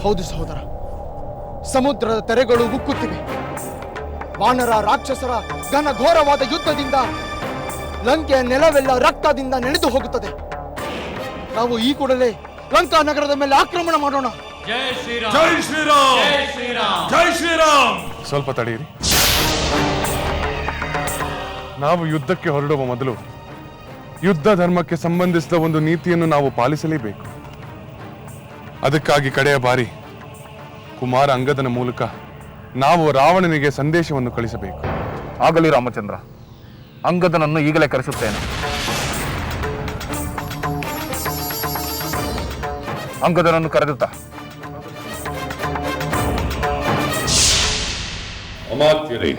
ಹೌದು ಸಹೋದರ, ಸಮುದ್ರದ ತೆರೆಗಳು ಉಕ್ಕುತ್ತಿವೆ. ವಾನರ ರಾಕ್ಷಸರ ಘನಘೋರವಾದ ಯುದ್ಧದಿಂದ ಲಂಕೆಯ ನೆಲವೆಲ್ಲ ರಕ್ತದಿಂದ ನೆನೆದು ಹೋಗುತ್ತದೆ. ನಾವು ಈ ಕೂಡಲೇ ಲಂಕಾ ನಗರದ ಮೇಲೆ ಆಕ್ರಮಣ ಮಾಡೋಣ. ಜೈ ಶ್ರೀರಾಮ್, ಜೈ ಶ್ರೀರಾಮ್, ಜೈ ಶ್ರೀರಾಮ್, ಜೈ ಶ್ರೀರಾಮ್. ಸ್ವಲ್ಪ ತಡೆಯಿರಿ. ನಾವು ಯುದ್ಧಕ್ಕೆ ಹೊರಡುವ ಮೊದಲು ಯುದ್ಧ ಧರ್ಮಕ್ಕೆ ಸಂಬಂಧಿಸಿದ ಒಂದು ನೀತಿಯನ್ನು ನಾವು ಪಾಲಿಸಲೇಬೇಕು. ಅದಕ್ಕಾಗಿ ಕಡೆಯ ಬಾರಿ ಕುಮಾರ ಅಂಗದನ ಮೂಲಕ ನಾವು ರಾವಣನಿಗೆ ಸಂದೇಶವನ್ನು ಕಳಿಸಬೇಕು. ಆಗಲಿ ರಾಮಚಂದ್ರ, ಅಂಗದನನ್ನು ಈಗಲೇ ಕರೆಸುತ್ತೇನೆ. ಅಂಗದನನ್ನು ಕರೆದುತ್ತಾ. ಅಮಾತ್ಯರೇ,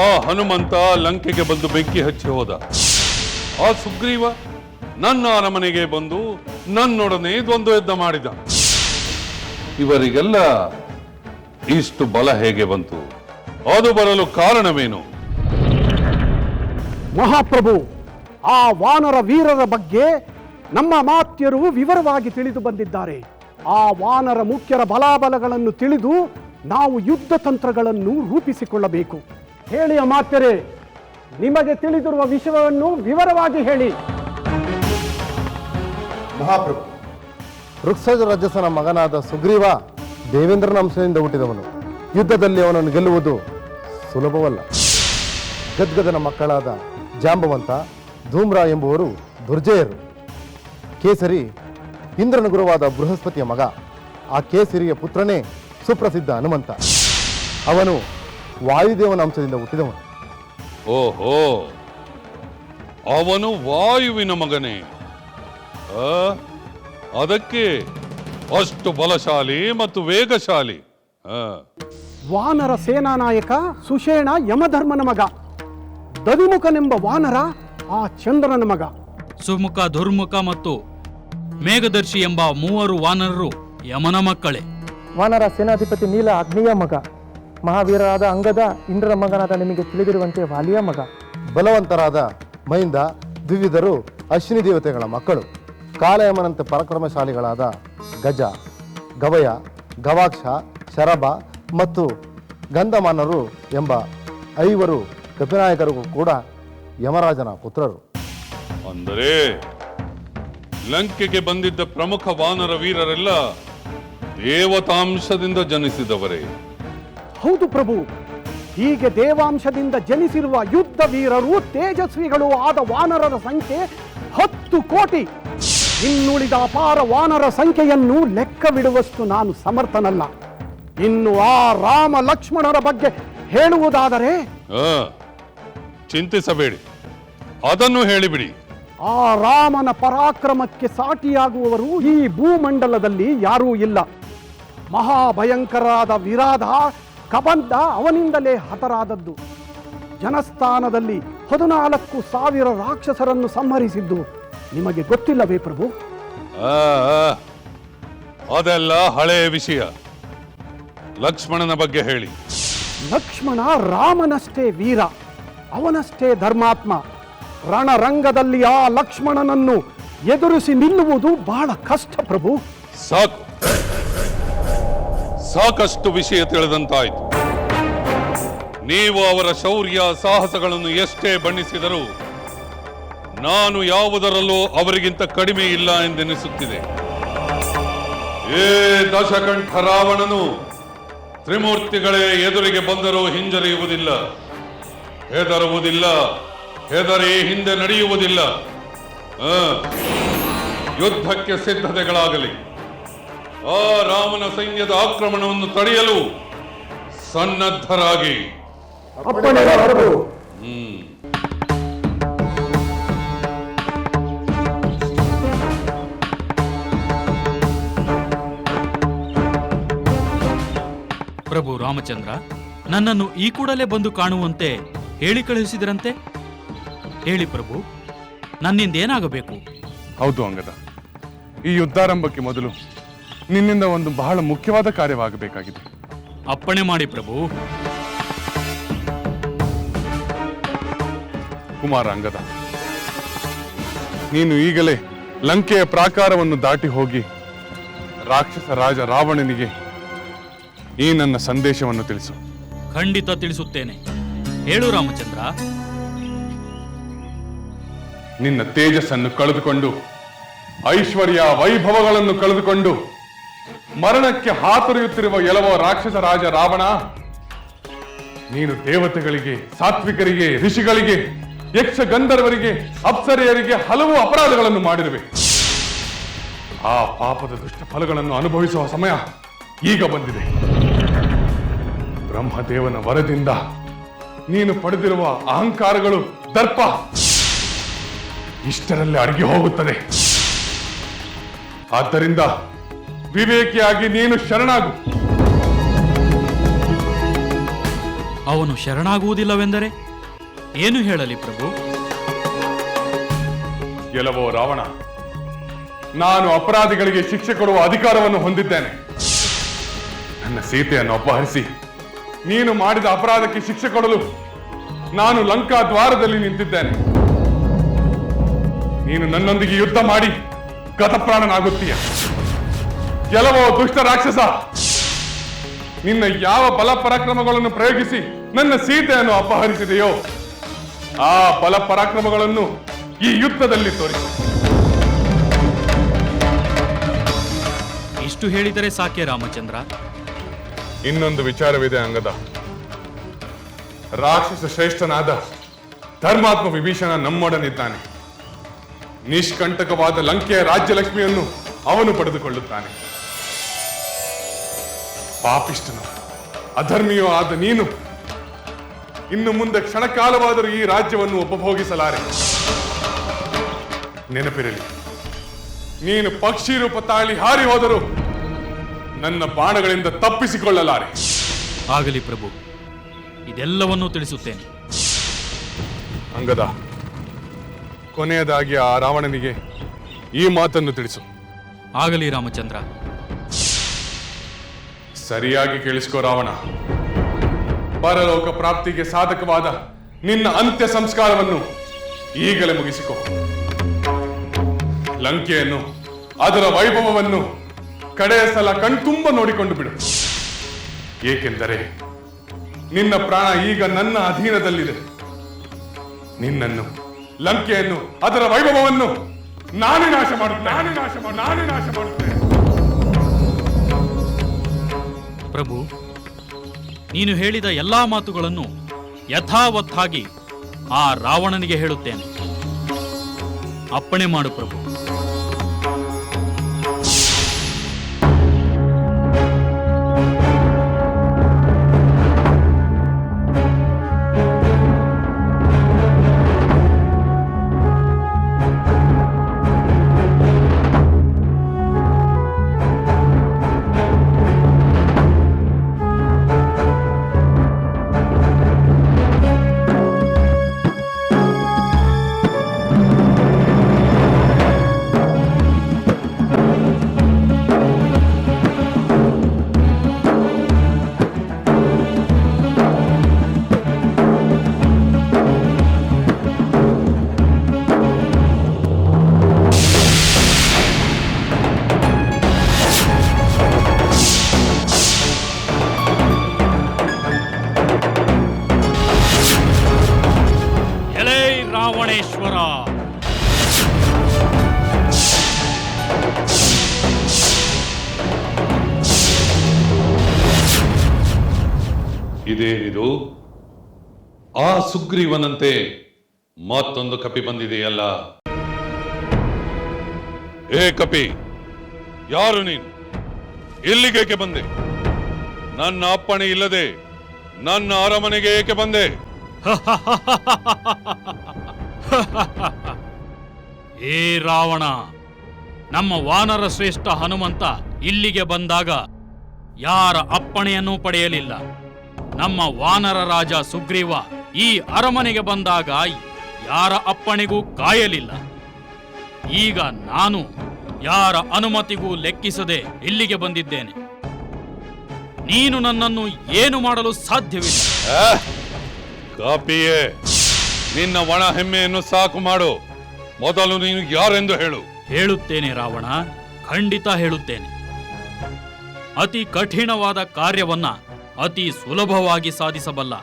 ಆ ಹನುಮಂತ ಲಂಕೆಗೆ ಬಂದು ಬೆಂಕಿ ಹಚ್ಚಿ ಹೋದ. ಆ ಸುಗ್ರೀವ ನನ್ನ ಅರಮನೆಗೆ ಬಂದು ನನ್ನೊಡನೆ ದ್ವಂದ್ವ ಯುದ್ಧ ಮಾಡಿದ. ಇವರಿಗೆಲ್ಲ ಇಷ್ಟು ಬಲ ಹೇಗೆ ಬಂತು? ಅದು ಬರಲು ಕಾರಣವೇನು? ಮಹಾಪ್ರಭು, ಆ ವಾನರ ವೀರರ ಬಗ್ಗೆ ನಮ್ಮ ಮಾತ್ಯರು ವಿವರವಾಗಿ ತಿಳಿದು ಬಂದಿದ್ದಾರೆ. ಆ ವಾನರ ಮುಖ್ಯರ ಬಲಾಬಲಗಳನ್ನು ತಿಳಿದು ನಾವು ಯುದ್ಧ ತಂತ್ರಗಳನ್ನು ರೂಪಿಸಿಕೊಳ್ಳಬೇಕು. ಹೇಳಿ ಅಮಾತ್ಯರೇ, ನಿಮಗೆ ತಿಳಿದಿರುವ ವಿಷಯವನ್ನು ವಿವರವಾಗಿ ಹೇಳಿ. ಮಹಾಪ್ರಭು, ವೃಕ್ಷಜ ರಜಸನ ಮಗನಾದ ಸುಗ್ರೀವ ದೇವೇಂದ್ರನ ಅಂಶದಿಂದ ಹುಟ್ಟಿದವನು. ಯುದ್ಧದಲ್ಲಿ ಅವನನ್ನು ಗೆಲ್ಲುವುದು ಸುಲಭವಲ್ಲ. ಗದ್ಗದನ ಮಕ್ಕಳಾದ ಜಾಂಬವಂತ, ಧೂಮ್ರ ಎಂಬುವರು ದುರ್ಜಯರು. ಕೇಸರಿ ಇಂದ್ರನ ಗುರುವಾದ ಬೃಹಸ್ಪತಿಯ ಮಗ. ಆ ಕೇಸರಿಯ ಪುತ್ರನೇ ಸುಪ್ರಸಿದ್ಧ ಹನುಮಂತ. ಅವನು ವಾಯುದೇವನ ಅಂಶದಿಂದ ಹುಟ್ಟಿದವನು. ಓಹೋ, ಅವನು ವಾಯುವಿನ ಮಗನೇ. ಅದಕ್ಕೆ ಅಷ್ಟು ಬಲಶಾಲಿ ಮತ್ತು ವೇಗಶಾಲಿ. ವಾನರ ಸೇನಾ ನಾಯಕ ಸುಷೇಣ ಯಮಧರ್ಮನ ಮಗ. ದಧಿಮುಖನೆಂಬ ವಾನರ ಆ ಚಂದ್ರನ ಮಗ. ಸುಮುಖ, ದುರ್ಮುಖ ಮತ್ತು ಮೇಘದರ್ಶಿ ಎಂಬ ಮೂವರು ವಾನರರು ಯಮನ ಮಕ್ಕಳೇ. ವಾನರ ಸೇನಾಧಿಪತಿ ನೀಲ ಅಗ್ನಿಯ ಮಗ. ಮಹಾವೀರರಾದ ಅಂಗದ ಇಂದ್ರನ ಮಗನಾದ ನಿಮಗೆ ತಿಳಿದಿರುವಂತೆ ವಾಲಿಯ ಮಗ. ಬಲವಂತರಾದ ಮೈಂದ, ದ್ವಿವಿಧರು ಅಶ್ವಿನಿ ದೇವತೆಗಳ ಮಕ್ಕಳು. ಕಾಲಯಮನಂತೆ ಪರಾಕ್ರಮಶಾಲಿಗಳಾದ ಗಜ, ಗವಯ, ಗವಾಕ್ಷ, ಶರಭ ಮತ್ತು ಗಂಧಮಾನರು ಎಂಬ 5 ಕಪಿನಾಯಕರು ಕೂಡ ಯಮರಾಜನ ಪುತ್ರರು. ಅಂದರೆ ಲಂಕೆಗೆ ಬಂದಿದ್ದ ಪ್ರಮುಖ ವಾನರ ವೀರರೆಲ್ಲ ದೇವತಾಂಶದಿಂದ ಜನಿಸಿದವರೇ? ಹೌದು ಪ್ರಭು. ಹೀಗೆ ದೇವಾಂಶದಿಂದ ಜನಿಸಿರುವ ಯುದ್ಧ ವೀರರು, ತೇಜಸ್ವಿಗಳು ಆದ ವಾನರರ ಸಂಖ್ಯೆ 10 ಕೋಟಿ. ಇನ್ನುಳಿದ ಅಪಾರ ವಾನರ ಸಂಖ್ಯೆಯನ್ನು ಲೆಕ್ಕವಿಡುವಷ್ಟು ನಾನು ಸಮರ್ಥನಲ್ಲ. ಇನ್ನು ಆ ರಾಮ ಲಕ್ಷ್ಮಣರ ಬಗ್ಗೆ ಹೇಳುವುದಾದರೆ, ಚಿಂತಿಸಬೇಡಿ, ಅದನ್ನು ಹೇಳಿಬಿಡಿ. ಆ ರಾಮನ ಪರಾಕ್ರಮಕ್ಕೆ ಸಾಟಿಯಾಗುವವರು ಈ ಭೂಮಂಡಲದಲ್ಲಿ ಯಾರೂ ಇಲ್ಲ. ಮಹಾಭಯಂಕರಾದ ವಿರಾಧ, ಕಬಂಧ ಅವನಿಂದಲೇ ಹತರಾದದ್ದು. ಜನಸ್ಥಾನದಲ್ಲಿ 14,000 ರಾಕ್ಷಸರನ್ನು ಸಂಹರಿಸಿದ್ದು ನಿಮಗೆ ಗೊತ್ತಿಲ್ಲವೇ ಪ್ರಭು? ಅದೆಲ್ಲ ಹಳೆಯ ವಿಷಯ. ಲಕ್ಷ್ಮಣನ ಬಗ್ಗೆ ಹೇಳಿ. ಲಕ್ಷ್ಮಣ ರಾಮನಷ್ಟೇ ವೀರ, ಅವನಷ್ಟೇ ಧರ್ಮಾತ್ಮ. ರಣರಂಗದಲ್ಲಿ ಆ ಲಕ್ಷ್ಮಣನನ್ನು ಎದುರಿಸಿ ನಿಲ್ಲುವುದು ಬಹಳ ಕಷ್ಟ ಪ್ರಭು. ಸಾಕಷ್ಟು ವಿಷಯ ತಿಳಿದಂತಾಯಿತು. ನೀವು ಅವರ ಶೌರ್ಯ ಸಾಹಸಗಳನ್ನು ಎಷ್ಟೇ ಬಣ್ಣಿಸಿದರೂ ನಾನು ಯಾವುದರಲ್ಲೂ ಅವರಿಗಿಂತ ಕಡಿಮೆ ಇಲ್ಲ ಎಂದೆನಿಸುತ್ತಿದೆ. ಏ ದಶಕಂಠ ರಾವಣನು ತ್ರಿಮೂರ್ತಿಗಳೇ ಎದುರಿಗೆ ಬಂದರೂ ಹಿಂಜರಿಯುವುದಿಲ್ಲ, ಹೆದರುವುದಿಲ್ಲ, ಹೆದರಿ ಹಿಂದೆ ನಡೆಯುವುದಿಲ್ಲ. ಯುದ್ಧಕ್ಕೆ ಸಿದ್ಧತೆಗಳಾಗಲಿ. ಆ ರಾಮನ ಸೈನ್ಯದ ಆಕ್ರಮಣವನ್ನು ತಡೆಯಲು ಸನ್ನದ್ಧರಾಗಿ. ಪ್ರಭು ರಾಮಚಂದ್ರ, ನನ್ನನ್ನು ಈ ಕೂಡಲೇ ಬಂದು ಕಾಣುವಂತೆ ಹೇಳಿ ಕಳುಹಿಸಿದರಂತೆ. ಹೇಳಿ ಪ್ರಭು, ನನ್ನಿಂದೇನಾಗಬೇಕು? ಹೌದು ಅಂಗದ, ಈ ಯುದ್ಧಾರಂಭಕ್ಕೆ ಮೊದಲು ನಿನ್ನಿಂದ ಒಂದು ಬಹಳ ಮುಖ್ಯವಾದ ಕಾರ್ಯವಾಗಬೇಕಾಗಿದೆ. ಅಪ್ಪಣೆ ಮಾಡಿ ಪ್ರಭು. ಕುಮಾರ ಅಂಗದ, ನೀನು ಈಗಲೇ ಲಂಕೆಯ ಪ್ರಾಕಾರವನ್ನು ದಾಟಿ ಹೋಗಿ ರಾಕ್ಷಸ ರಾಜ ರಾವಣನಿಗೆ ಈ ನನ್ನ ಸಂದೇಶವನ್ನು ತಿಳಿಸು. ಖಂಡಿತ ತಿಳಿಸುತ್ತೇನೆ. ಹೇಳು ರಾಮಚಂದ್ರ. ನಿನ್ನ ತೇಜಸ್ಸನ್ನು ಕಳೆದುಕೊಂಡು, ಐಶ್ವರ್ಯ ವೈಭವಗಳನ್ನು ಕಳೆದುಕೊಂಡು ಮರಣಕ್ಕೆ ಹಾತೊರೆಯುತ್ತಿರುವ ಎಲ್ಲವೋ ರಾಕ್ಷಸ ರಾಜ ರಾವಣ, ನೀನು ದೇವತೆಗಳಿಗೆ, ಸಾತ್ವಿಕರಿಗೆ, ಋಷಿಗಳಿಗೆ, ಯಕ್ಷ ಗಂಧರ್ವರಿಗೆ, ಅಪ್ಸರೆಯರಿಗೆ ಹಲವು ಅಪರಾಧಗಳನ್ನು ಮಾಡಿರುವೆ. ಆ ಪಾಪದ ದುಷ್ಟ ಫಲಗಳನ್ನು ಅನುಭವಿಸುವ ಸಮಯ ಈಗ ಬಂದಿದೆ. ಬ್ರಹ್ಮದೇವನ ವರದಿಂದ ನೀನು ಪಡೆದಿರುವ ಅಹಂಕಾರಗಳು, ದರ್ಪ ಇಷ್ಟರಲ್ಲಿ ಅಡಗಿ ಹೋಗುತ್ತದೆ. ಆದ್ದರಿಂದ ವಿವೇಕಿಯಾಗಿ ನೀನು ಶರಣಾಗು. ಅವನು ಶರಣಾಗುವುದಿಲ್ಲವೆಂದರೆ ಏನು ಹೇಳಲಿ ಪ್ರಭು? ಎಲ್ಲವೋ ರಾವಣ, ನಾನು ಅಪರಾಧಿಗಳಿಗೆ ಶಿಕ್ಷೆ ಕೊಡುವ ಅಧಿಕಾರವನ್ನು ಹೊಂದಿದ್ದೇನೆ. ನನ್ನ ಸೀತೆಯನ್ನು ಅಪಹರಿಸಿ ನೀನು ಮಾಡಿದ ಅಪರಾಧಕ್ಕೆ ಶಿಕ್ಷೆ ಕೊಡಲು ನಾನು ಲಂಕಾ ದ್ವಾರದಲ್ಲಿ ನಿಂತಿದ್ದೇನೆ. ನೀನು ನನ್ನೊಂದಿಗೆ ಯುದ್ಧ ಮಾಡಿ ಗತಪ್ರಾಣನಾಗುತ್ತೀಯ. ಕೆಲವೋ ದುಷ್ಟ ರಾಕ್ಷಸ, ನಿನ್ನ ಯಾವ ಬಲ ಪರಾಕ್ರಮಗಳನ್ನು ಪ್ರಯೋಗಿಸಿ ನನ್ನ ಸೀತೆಯನ್ನು ಅಪಹರಿಸಿದೆಯೋ ಆ ಬಲ ಪರಾಕ್ರಮಗಳನ್ನು ಈ ಯುದ್ಧದಲ್ಲಿ ತೋರಿಸಿ. ಇಷ್ಟು ಹೇಳಿದರೆ ಸಾಕೆ ರಾಮಚಂದ್ರ. ಇನ್ನೊಂದು ವಿಚಾರವಿದೆ ಅಂಗದ. ರಾಕ್ಷಸ ಶ್ರೇಷ್ಠನಾದ ಧರ್ಮಾತ್ಮ ವಿಭೀಷಣ ನಮ್ಮೊಡನಿದ್ದಾನೆ. ನಿಷ್ಕಂಟಕವಾದ ಲಂಕೆಯ ರಾಜ್ಯಲಕ್ಷ್ಮಿಯನ್ನು ಅವನು ಪಡೆದುಕೊಳ್ಳುತ್ತಾನೆ. ಪಾಪಿಷ್ಟನು, ಅಧರ್ಮಿಯೋ ಆದ ನೀನು ಇನ್ನು ಮುಂದೆ ಕ್ಷಣಕಾಲವಾದರೂ ಈ ರಾಜ್ಯವನ್ನು ಉಪಭೋಗಿಸಲಾರೆ. ನೆನಪಿರಲಿ, ನೀನು ಪಕ್ಷಿ ರೂಪ ತಾಳಿ ಹಾರಿ ಹೋದರೂ ನನ್ನ ಬಾಣಗಳಿಂದ ತಪ್ಪಿಸಿಕೊಳ್ಳಲಾರೆ. ಆಗಲಿ ಪ್ರಭು, ಇದೆಲ್ಲವನ್ನೂ ತಿಳಿಸುತ್ತೇನೆ. ಅಂಗದ, ಕೊನೆಯದಾಗಿ ಆ ರಾವಣನಿಗೆ ಈ ಮಾತನ್ನು ತಿಳಿಸು. ಆಗಲಿ ರಾಮಚಂದ್ರ. ಸರಿಯಾಗಿ ಕೇಳಿಸ್ಕೋ ರಾವಣ. ಪರಲೋಕ ಪ್ರಾಪ್ತಿಗೆ ಸಾಧಕವಾದ ನಿನ್ನ ಅಂತ್ಯ ಸಂಸ್ಕಾರವನ್ನು ಈಗಲೇ ಮುಗಿಸಿಕೊ. ಲಂಕೆಯನ್ನು, ಅದರ ವೈಭವವನ್ನು ಕಡೆಯ ಸಲ ಕಣ್ತುಂಬ ನೋಡಿಕೊಂಡು ಬಿಡು. ಏಕೆಂದರೆ ನಿನ್ನ ಪ್ರಾಣ ಈಗ ನನ್ನ ಅಧೀನದಲ್ಲಿದೆ. ನಿನ್ನನ್ನು, ಲಂಕೆಯನ್ನು, ಅದರ ವೈಭವವನ್ನು ನಾನೇ ನಾಶ ಮಾಡುತ್ತೇನೆ. ಪ್ರಭು, ನೀನು ಹೇಳಿದ ಎಲ್ಲಾ ಮಾತುಗಳನ್ನು ಯಥಾವತ್ತಾಗಿ ಆ ರಾವಣನಿಗೆ ಹೇಳುತ್ತೇನೆ. ಅಪ್ಪಣೆ ಮಾಡು ಪ್ರಭು. ರಾವಣೇಶ್ವರ, ಇದೇನಿದು? ಆ ಸುಗ್ರೀವನಂತೆ ಮತ್ತೊಂದು ಕಪಿ ಬಂದಿದೆಯಲ್ಲ. ಏ ಕಪಿ, ಯಾರು ನೀನು? ಇಲ್ಲಿಗೇಕೆ ಬಂದೆ? ನನ್ನ ಅಪ್ಪಣೆ ಇಲ್ಲದೆ ನನ್ನ ಅರಮನೆಗೆ ಏಕೆ ಬಂದೆ? ಏ ರಾವಣ, ನಮ್ಮ ವಾನರ ಶ್ರೇಷ್ಠ ಹನುಮಂತ ಇಲ್ಲಿಗೆ ಬಂದಾಗ ಯಾರ ಅಪ್ಪಣೆಯನ್ನು ಪಡೆಯಲಿಲ್ಲ. ನಮ್ಮ ವಾನರ ರಾಜ ಸುಗ್ರೀವ ಈ ಅರಮನೆಗೆ ಬಂದಾಗ ಯಾರ ಅಪ್ಪಣೆಗೂ ಕಾಯಲಿಲ್ಲ. ಈಗ ನಾನು ಯಾರ ಅನುಮತಿಗೂ ಲೆಕ್ಕಿಸದೆ ಇಲ್ಲಿಗೆ ಬಂದಿದ್ದೇನೆ. ನೀನು ನನ್ನನ್ನು ಏನು ಮಾಡಲು ಸಾಧ್ಯವಿಲ್ಲ. ಕಾಪಿಯೇ, ನಿನ್ನ ಒಣ ಹೆಮ್ಮೆಯನ್ನು ಸಾಕು ಮಾಡು. ಮೊದಲು ನೀನು ಯಾರೆಂದು ಹೇಳು. ಹೇಳುತ್ತೇನೆ ರಾವಣ, ಖಂಡಿತ ಹೇಳುತ್ತೇನೆ. ಅತಿ ಕಠಿಣವಾದ ಕಾರ್ಯವನ್ನ ಅತಿ ಸುಲಭವಾಗಿ ಸಾಧಿಸಬಲ್ಲ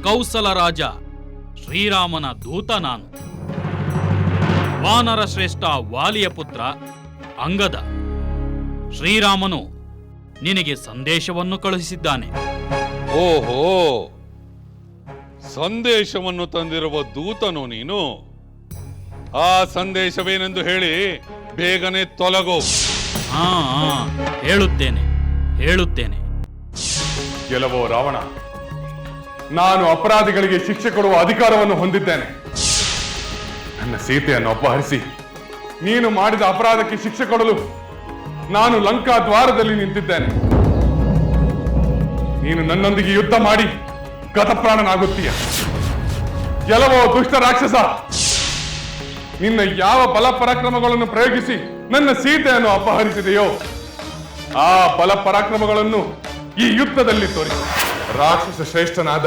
ಕೌಸಲ ರಾಜ ಶ್ರೀರಾಮನ ದೂತ ನಾನು. ವಾನರ ಶ್ರೇಷ್ಠ ವಾಲಿಯ ಪುತ್ರ ಅಂಗದ. ಶ್ರೀರಾಮನು ನಿನಗೆ ಸಂದೇಶವನ್ನು ಕಳುಹಿಸಿದ್ದಾನೆ. ಓಹೋ, ಸಂದೇಶವನ್ನು ತಂದಿರುವ ದೂತನು ನೀನು? ಆ ಸಂದೇಶವೇನೆಂದು ಹೇಳಿ ಬೇಗನೆ ತೊಲಗೋ. ಹೇಳುತ್ತೇನೆ. ಗೆಲವೋ ರಾವಣ, ನಾನು ಅಪರಾಧಿಗಳಿಗೆ ಶಿಕ್ಷೆ ಕೊಡುವ ಅಧಿಕಾರವನ್ನು ಹೊಂದಿದ್ದೇನೆ. ನನ್ನ ಸೀತೆಯನ್ನು ಅಪಹರಿಸಿ ನೀನು ಮಾಡಿದ ಅಪರಾಧಕ್ಕೆ ಶಿಕ್ಷೆ ಕೊಡಲು ನಾನು ಲಂಕಾ ದ್ವಾರದಲ್ಲಿ ನಿಂತಿದ್ದೇನೆ. ನೀನು ನನ್ನೊಂದಿಗೆ ಯುದ್ಧ ಮಾಡಿ ಗತಪ್ರಾಣನಾಗುತ್ತೀಯ. ಗೆಲವೋ ದುಷ್ಟ ರಾಕ್ಷಸ, ನಿನ್ನ ಯಾವ ಬಲ ಪರಾಕ್ರಮಗಳನ್ನು ಪ್ರಯೋಗಿಸಿ ನನ್ನ ಸೀತೆಯನ್ನು ಅಪಹರಿಸಿದೆಯೋ ಆ ಬಲ ಪರಾಕ್ರಮಗಳನ್ನು ಈ ಯುದ್ಧದಲ್ಲಿ ತೋರಿಸಿ. ರಾಕ್ಷಸ ಶ್ರೇಷ್ಠನಾದ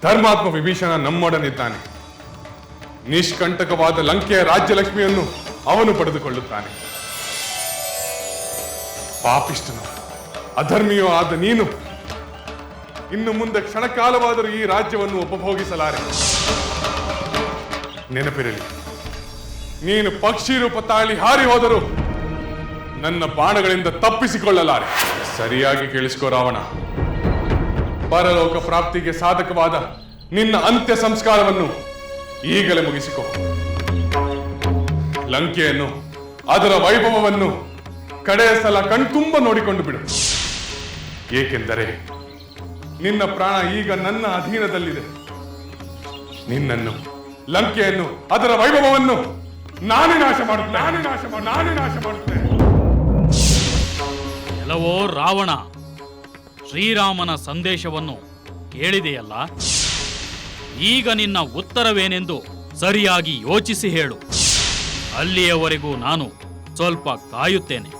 ಧರ್ಮಾತ್ಮ ವಿಭೀಷಣ ನಮ್ಮೊಡನಿದ್ದಾನೆ. ನಿಷ್ಕಂಟಕವಾದ ಲಂಕೆಯ ರಾಜ್ಯಲಕ್ಷ್ಮಿಯನ್ನು ಅವನು ಪಡೆದುಕೊಳ್ಳುತ್ತಾನೆ. ಪಾಪಿಷ್ಟನು ಅಧರ್ಮಿಯೋ ಆದ ನೀನು ಇನ್ನು ಮುಂದೆ ಕ್ಷಣಕಾಲವಾದರೂ ಈ ರಾಜ್ಯವನ್ನು ಉಪಭೋಗಿಸಲಾರೆ. ನೆನಪಿರಲಿ, ನೀನು ಪಕ್ಷಿ ರೂಪ ತಾಳಿ ಹಾರಿ ಹೋದರೂ ನನ್ನ ಬಾಣಗಳಿಂದ ತಪ್ಪಿಸಿಕೊಳ್ಳಲಾರೆ. ಸರಿಯಾಗಿ ಕೇಳಿಸ್ಕೋ ರಾವಣ, ಪರಲೋಕ ಪ್ರಾಪ್ತಿಗೆ ಸಾಧಕವಾದ ನಿನ್ನ ಅಂತ್ಯ ಸಂಸ್ಕಾರವನ್ನು ಈಗಲೇ ಮುಗಿಸಿಕೊ. ಲಂಕೆಯನ್ನು, ಅದರ ವೈಭವವನ್ನು ಕಡೆಯ ಸಲ ಕಣ್ತುಂಬ ನೋಡಿಕೊಂಡು ಬಿಡು. ಏಕೆಂದರೆ ನಿನ್ನ ಪ್ರಾಣ ಈಗ ನನ್ನ ಅಧೀನದಲ್ಲಿದೆ. ನಿನ್ನನ್ನು, ಲಂಕೆಯನ್ನು, ಅದರ ವೈಭವವನ್ನು ನಾನೇ ನಾಶ ಮಾಡುತ್ತೇನೆ. ಎಲ್ಲವೋ ರಾವಣ, ಶ್ರೀರಾಮನ ಸಂದೇಶವನ್ನು ಕೇಳಿದೆಯಲ್ಲ. ಈಗ ನಿನ್ನ ಉತ್ತರವೇನೆಂದು ಸರಿಯಾಗಿ ಯೋಚಿಸಿ ಹೇಳು. ಅಲ್ಲಿಯವರೆಗೂ ನಾನು ಸ್ವಲ್ಪ ಕಾಯುತ್ತೇನೆ.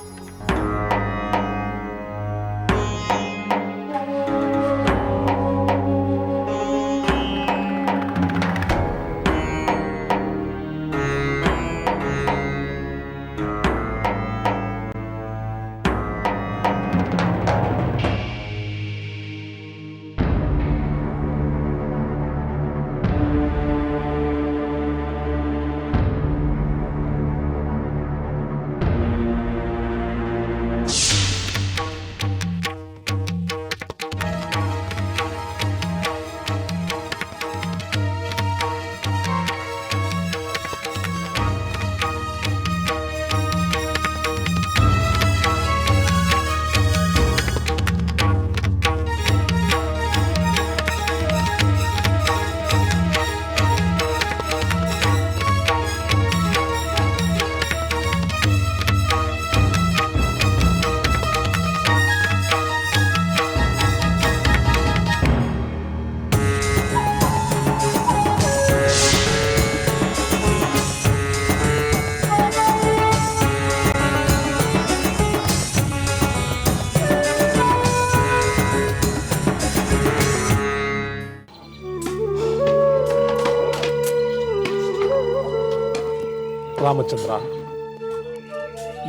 ರಾಮಚಂದ್ರ,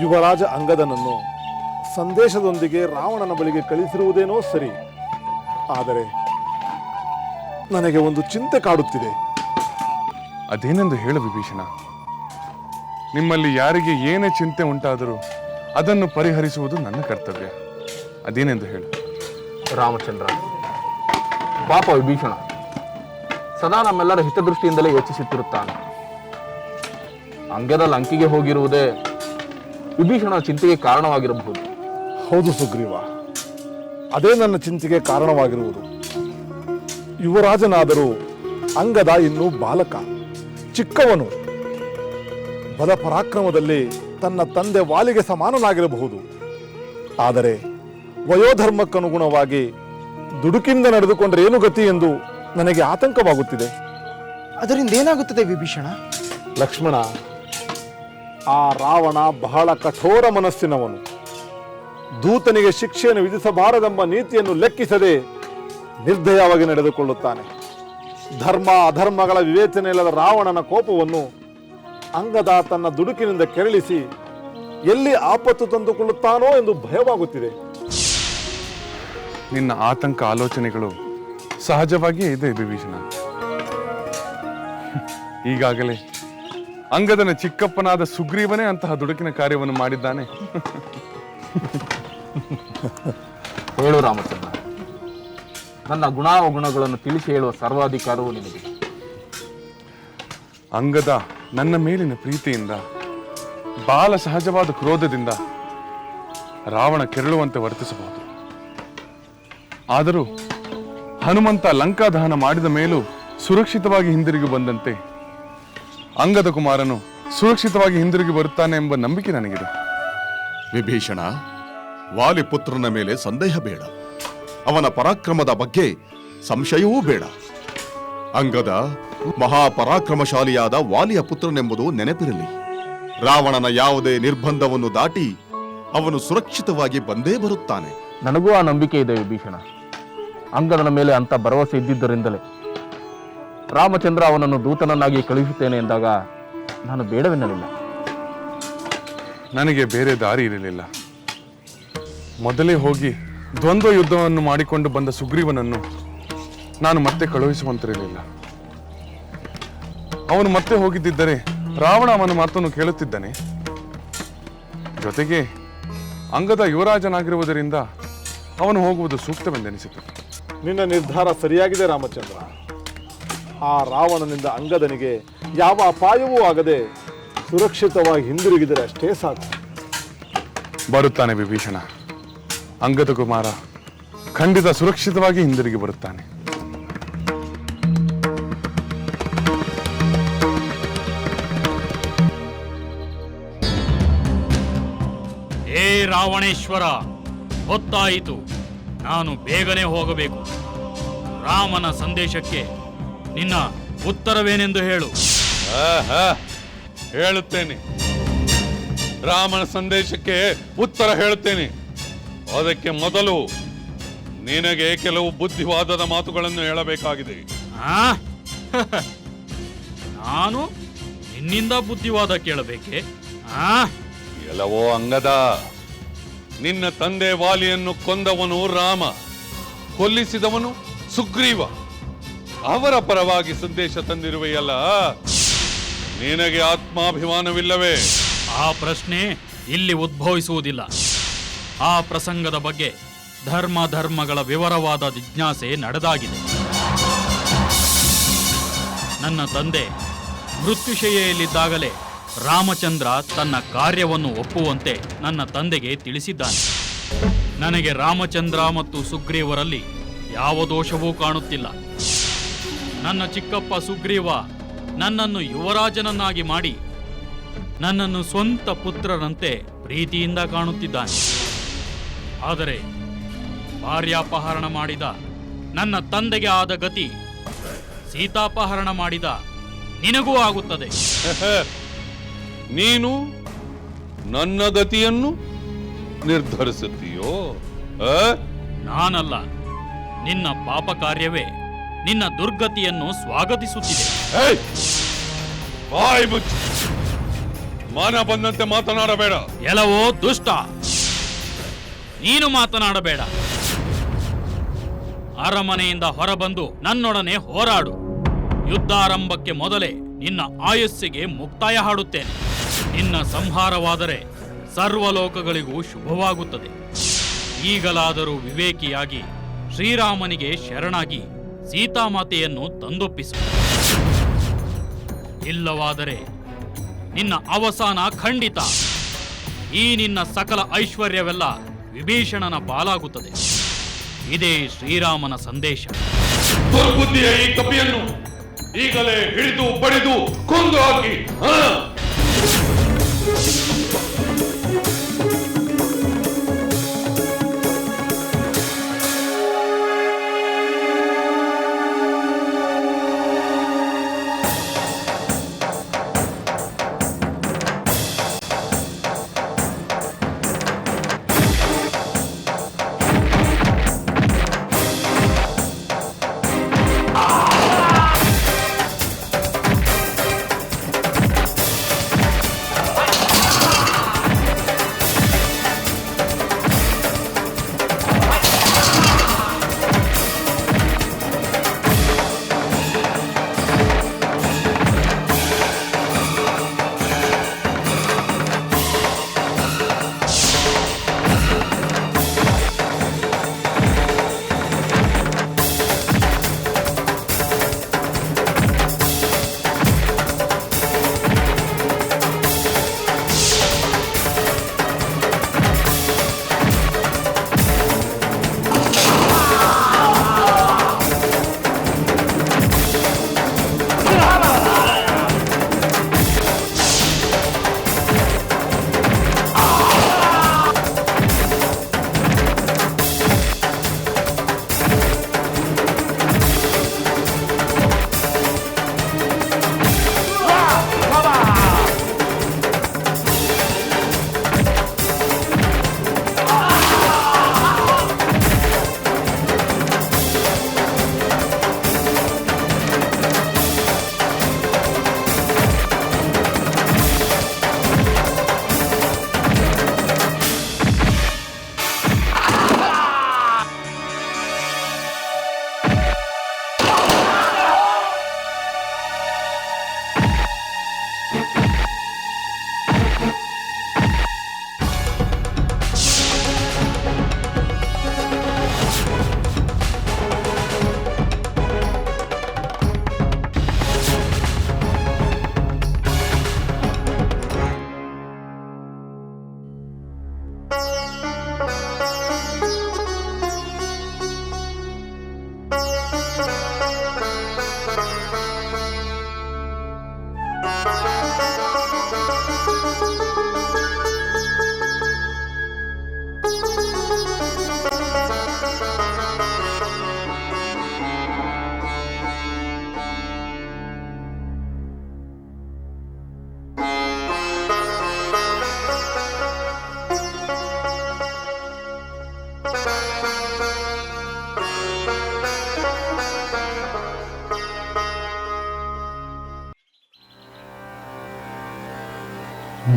ಯುವರಾಜ ಅಂಗದನನ್ನು ಸಂದೇಶದೊಂದಿಗೆ ರಾವಣನ ಬಳಿಗೆ ಕಳಿಸಿರುವುದೇನೋ ಸರಿ. ಆದರೆ ನನಗೆ ಒಂದು ಚಿಂತೆ ಕಾಡುತ್ತಿದೆ. ಅದೇನೆಂದು ಹೇಳು ವಿಭೀಷಣ. ನಿಮ್ಮಲ್ಲಿ ಯಾರಿಗೆ ಏನೇ ಚಿಂತೆ ಉಂಟಾದರೂ ಅದನ್ನು ಪರಿಹರಿಸುವುದು ನನ್ನ ಕರ್ತವ್ಯ. ಅದೇನೆಂದು ಹೇಳು. ರಾಮಚಂದ್ರ, ಪಾಪ ವಿಭೀಷಣ ಸದಾ ನಮ್ಮೆಲ್ಲರ ಹಿತದೃಷ್ಟಿಯಿಂದಲೇ ಯೋಚಿಸುತ್ತಿರುತ್ತಾನೆ. ಅಂಗದ ಲಂಕೆಗೆ ಹೋಗಿರುವುದೇ ವಿಭೀಷಣ ಚಿಂತೆಗೆ ಕಾರಣವಾಗಿರಬಹುದು. ಹೌದು ಸುಗ್ರೀವ, ಅದೇ ನನ್ನ ಚಿಂತೆಗೆ ಕಾರಣವಾಗಿರುವುದು. ಯುವರಾಜನಾದರೂ ಅಂಗದ ಇನ್ನೂ ಬಾಲಕ, ಚಿಕ್ಕವನು. ಬಲ ಪರಾಕ್ರಮದಲ್ಲಿ ತನ್ನ ತಂದೆ ವಾಲಿಗೆ ಸಮಾನನಾಗಿರಬಹುದು. ಆದರೆ ವಯೋಧರ್ಮಕ್ಕನುಗುಣವಾಗಿ ದುಡುಕಿಂದ ನಡೆದುಕೊಂಡ್ರೆ ಏನು ಗತಿ ಎಂದು ನನಗೆ ಆತಂಕವಾಗುತ್ತಿದೆ. ಅದರಿಂದ ಏನಾಗುತ್ತದೆ ವಿಭೀಷಣ? ಲಕ್ಷ್ಮಣ, ಆ ರಾವಣ ಬಹಳ ಕಠೋರ ಮನಸ್ಸಿನವನು. ದೂತನಿಗೆ ಶಿಕ್ಷೆಯನ್ನು ವಿಧಿಸಬಾರದೆಂಬ ನೀತಿಯನ್ನು ಲೆಕ್ಕಿಸದೆ ನಿರ್ದಯವಾಗಿ ನಡೆದುಕೊಳ್ಳುತ್ತಾನೆ. ಧರ್ಮ ಅಧರ್ಮಗಳ ವಿವೇಚನೆ ಇಲ್ಲದ ರಾವಣನ ಕೋಪವನ್ನು ಅಂಗದ ತನ್ನ ದುಡುಕಿನಿಂದ ಕೆರಳಿಸಿ ಎಲ್ಲಿ ಆಪತ್ತು ತಂದುಕೊಳ್ಳುತ್ತಾನೋ ಎಂದು ಭಯವಾಗುತ್ತಿದೆ. ನಿನ್ನ ಆತಂಕ ಆಲೋಚನೆಗಳು ಸಹಜವಾಗಿಯೇ ಇದೆ ವಿಭೀಷಣ. ಈಗಾಗಲೇ ಅಂಗದನ ಚಿಕ್ಕಪ್ಪನಾದ ಸುಗ್ರೀವನೇ ಅಂತಹ ದುಡುಕಿನ ಕಾರ್ಯವನ್ನು ಮಾಡಿದ್ದಾನೆ. ಹೇಳು ರಾಮಚಂದ್ರ, ನನ್ನ ಗುಣಾವಗುಣಗಳನ್ನು ತಿಳಿಸಿ ಹೇಳುವ ಸರ್ವಾಧಿಕಾರವು ನಿನಗೆ. ಅಂಗದ ನನ್ನ ಮೇಲಿನ ಪ್ರೀತಿಯಿಂದ, ಬಾಲ ಸಹಜವಾದ ಕ್ರೋಧದಿಂದ ರಾವಣ ಕೆರಳುವಂತೆ ವರ್ತಿಸಬಹುದು. ಆದರೂ ಹನುಮಂತ ಲಂಕಾದಹನ ಮಾಡಿದ ಮೇಲೂ ಸುರಕ್ಷಿತವಾಗಿ ಹಿಂದಿರುಗಿ ಬಂದಂತೆ ಅಂಗದ ಕುಮಾರನು ಸುರಕ್ಷಿತವಾಗಿ ಹಿಂದಿರುಗಿ ಬರುತ್ತಾನೆ ಎಂಬ ನಂಬಿಕೆ ನನಗಿದೆ. ವಿಭೀಷಣ, ವಾಲಿಪುತ್ರನ ಮೇಲೆ ಸಂದೇಹ ಬೇಡ. ಅವನ ಪರಾಕ್ರಮದ ಬಗ್ಗೆ ಸಂಶಯವೂ ಬೇಡ. ಅಂಗದ ಮಹಾಪರಾಕ್ರಮಶಾಲಿಯಾದ ವಾಲಿಯ ಪುತ್ರನೆಂಬುದು ನೆನಪಿರಲಿ. ರಾವಣನ ಯಾವುದೇ ನಿರ್ಬಂಧವನ್ನು ದಾಟಿ ಅವನು ಸುರಕ್ಷಿತವಾಗಿ ಬಂದೇ ಬರುತ್ತಾನೆ. ನನಗೂ ಆ ನಂಬಿಕೆ ಇದೆ ವಿಭೀಷಣ. ಅಂಗದನ ಮೇಲೆ ಅಂತ ಭರವಸೆ ಇದ್ದಿದ್ದರಿಂದಲೇ ರಾಮಚಂದ್ರ ಅವನನ್ನು ದೂತನನ್ನಾಗಿ ಕಳುಹಿಸುತ್ತೇನೆ ಎಂದಾಗ ನಾನು ಬೇಡವೆನ್ನಲಿಲ್ಲ. ನನಗೆ ಬೇರೆ ದಾರಿ ಇರಲಿಲ್ಲ. ಮೊದಲೇ ಹೋಗಿ ದ್ವಂದ್ವ ಯುದ್ಧವನ್ನು ಮಾಡಿಕೊಂಡು ಬಂದ ಸುಗ್ರೀವನನ್ನು ನಾನು ಮತ್ತೆ ಕಳುಹಿಸುವಂತಿರಲಿಲ್ಲ. ಅವನು ಮತ್ತೆ ಹೋಗಿದ್ದರೆ ರಾವಣ ಅವನ ಮಾತನ್ನು ಕೇಳುತ್ತಿದ್ದಾನೆ. ಜೊತೆಗೆ ಅಂಗದ ಯುವರಾಜನಾಗಿರುವುದರಿಂದ ಅವನು ಹೋಗುವುದು ಸೂಕ್ತವೆಂದೆನಿಸಿತು. ನಿನ್ನ ನಿರ್ಧಾರ ಸರಿಯಾಗಿದೆ ರಾಮಚಂದ್ರ. ಆ ರಾವಣನಿಂದ ಅಂಗದನಿಗೆ ಯಾವ ಅಪಾಯವೂ ಆಗದೆ ಸುರಕ್ಷಿತವಾಗಿ ಹಿಂದಿರುಗಿದರೆ ಅಷ್ಟೇ ಸಾಕು. ಬರುತ್ತಾನೆ ವಿಭೀಷಣ. ಅಂಗದ ಕುಮಾರ ಖಂಡಿತ ಸುರಕ್ಷಿತವಾಗಿ ಹಿಂದಿರುಗಿ ಬರುತ್ತಾನೆ. ಏ ರಾವಣೇಶ್ವರ, ಹೊತ್ತಾಯಿತು. ನಾನು ಬೇಗನೆ ಹೋಗಬೇಕು. ರಾಮನ ಸಂದೇಶಕ್ಕೆ ನಿನ್ನ ಉತ್ತರವೇನೆಂದು ಹೇಳು. ಹೇಳುತ್ತೇನೆ. ರಾಮನ ಸಂದೇಶಕ್ಕೆ ಉತ್ತರ ಹೇಳುತ್ತೇನೆ. ಅದಕ್ಕೆ ಮೊದಲು ನಿನಗೆ ಕೆಲವು ಬುದ್ಧಿವಾದದ ಮಾತುಗಳನ್ನು ಹೇಳಬೇಕಾಗಿದೆ. ನಾನು ನಿನ್ನಿಂದ ಬುದ್ಧಿವಾದ ಕೇಳಬೇಕೆ? ಎಲ್ಲವೋ ಅಂಗದ, ನಿನ್ನ ತಂದೆ ವಾಲಿಯನ್ನು ಕೊಂದವನು ರಾಮ, ಕೊಲ್ಲಿಸಿದವನು ಸುಗ್ರೀವ. ಅವರ ಪರವಾಗಿ ಸಂದೇಶ ತಂದಿರುವೆಯಲ್ಲ, ನಿನಗೆ ಆತ್ಮಾಭಿಮಾನವಿಲ್ಲವೇ? ಆ ಪ್ರಶ್ನೆ ಇಲ್ಲಿ ಉದ್ಭವಿಸುವುದಿಲ್ಲ. ಆ ಪ್ರಸಂಗದ ಬಗ್ಗೆ ಧರ್ಮಗಳ ವಿವರವಾದ ಜಿಜ್ಞಾಸೆ ನಡೆದಾಗಿದೆ. ನನ್ನ ತಂದೆ ಮೃತ್ಯುಶಯ್ಯೆಯಲ್ಲಿದ್ದಾಗಲೇ ರಾಮಚಂದ್ರ ತನ್ನ ಕಾರ್ಯವನ್ನು ಒಪ್ಪುವಂತೆ ನನ್ನ ತಂದೆಗೆ ತಿಳಿಸಿದ್ದಾನೆ. ನನಗೆ ರಾಮಚಂದ್ರ ಮತ್ತು ಸುಗ್ರೀವರಲ್ಲಿ ಯಾವ ದೋಷವೂ ಕಾಣುತ್ತಿಲ್ಲ. ನನ್ನ ಚಿಕ್ಕಪ್ಪ ಸುಗ್ರೀವ ನನ್ನನ್ನು ಯುವರಾಜನನ್ನಾಗಿ ಮಾಡಿ ನನ್ನನ್ನು ಸ್ವಂತ ಪುತ್ರರಂತೆ ಪ್ರೀತಿಯಿಂದ ಕಾಣುತ್ತಿದ್ದಾನೆ. ಆದರೆ ಭಾರ್ಯಾಪಹರಣ ಮಾಡಿದ ನನ್ನ ತಂದೆಗೆ ಆದ ಗತಿ ಸೀತಾಪಹರಣ ಮಾಡಿದ ನಿನಗೂ ಆಗುತ್ತದೆ. ನೀನು ನನ್ನ ಗತಿಯನ್ನು ನಿರ್ಧರಿಸುತ್ತೀಯೋ? ನಾನಲ್ಲ, ನಿನ್ನ ಪಾಪ ಕಾರ್ಯವೇ ನಿನ್ನ ದುರ್ಗತಿಯನ್ನು ಸ್ವಾಗತಿಸುತ್ತಿದೆ. ಬಾಯ್ ಮುಚ್ಚು. ಮಾನ ಬಂದಂತೆ ಮಾತನಾಡಬೇಡ. ಎಲ್ಲವೋ ದುಷ್ಟ, ನೀನು ಮಾತನಾಡಬೇಡ. ಅರಮನೆಯಿಂದ ಹೊರಬಂದು ನನ್ನೊಡನೆ ಹೋರಾಡು. ಯುದ್ಧಾರಂಭಕ್ಕೆ ಮೊದಲೇ ನಿನ್ನ ಆಯಸ್ಸಿಗೆ ಮುಕ್ತಾಯ ಹಾಡುತ್ತೇನೆ. ನಿನ್ನ ಸಂಹಾರವಾದರೆ ಸರ್ವಲೋಕಗಳಿಗೂ ಶುಭವಾಗುತ್ತದೆ. ಈಗಲಾದರೂ ವಿವೇಕಿಯಾಗಿ ಶ್ರೀರಾಮನಿಗೆ ಶರಣಾಗಿ ಸೀತಾಮಾತೆಯನ್ನು ತಂದೊಪ್ಪಿಸು. ಇಲ್ಲವಾದರೆ ನಿನ್ನ ಅವಸಾನ ಖಂಡಿತ. ಈ ನಿನ್ನ ಸಕಲ ಐಶ್ವರ್ಯವೆಲ್ಲ ವಿಭೀಷಣನ ಪಾಲಾಗುತ್ತದೆ. ಇದೇ ಶ್ರೀರಾಮನ ಸಂದೇಶ. ದುರ್ಬುದ್ಧಿಯ ಈ ಕಪಿಯನ್ನು ಈಗಲೇ ಹಿಡಿದು ಬಡಿದು ಕೊಂದು ಹಾಕಿ.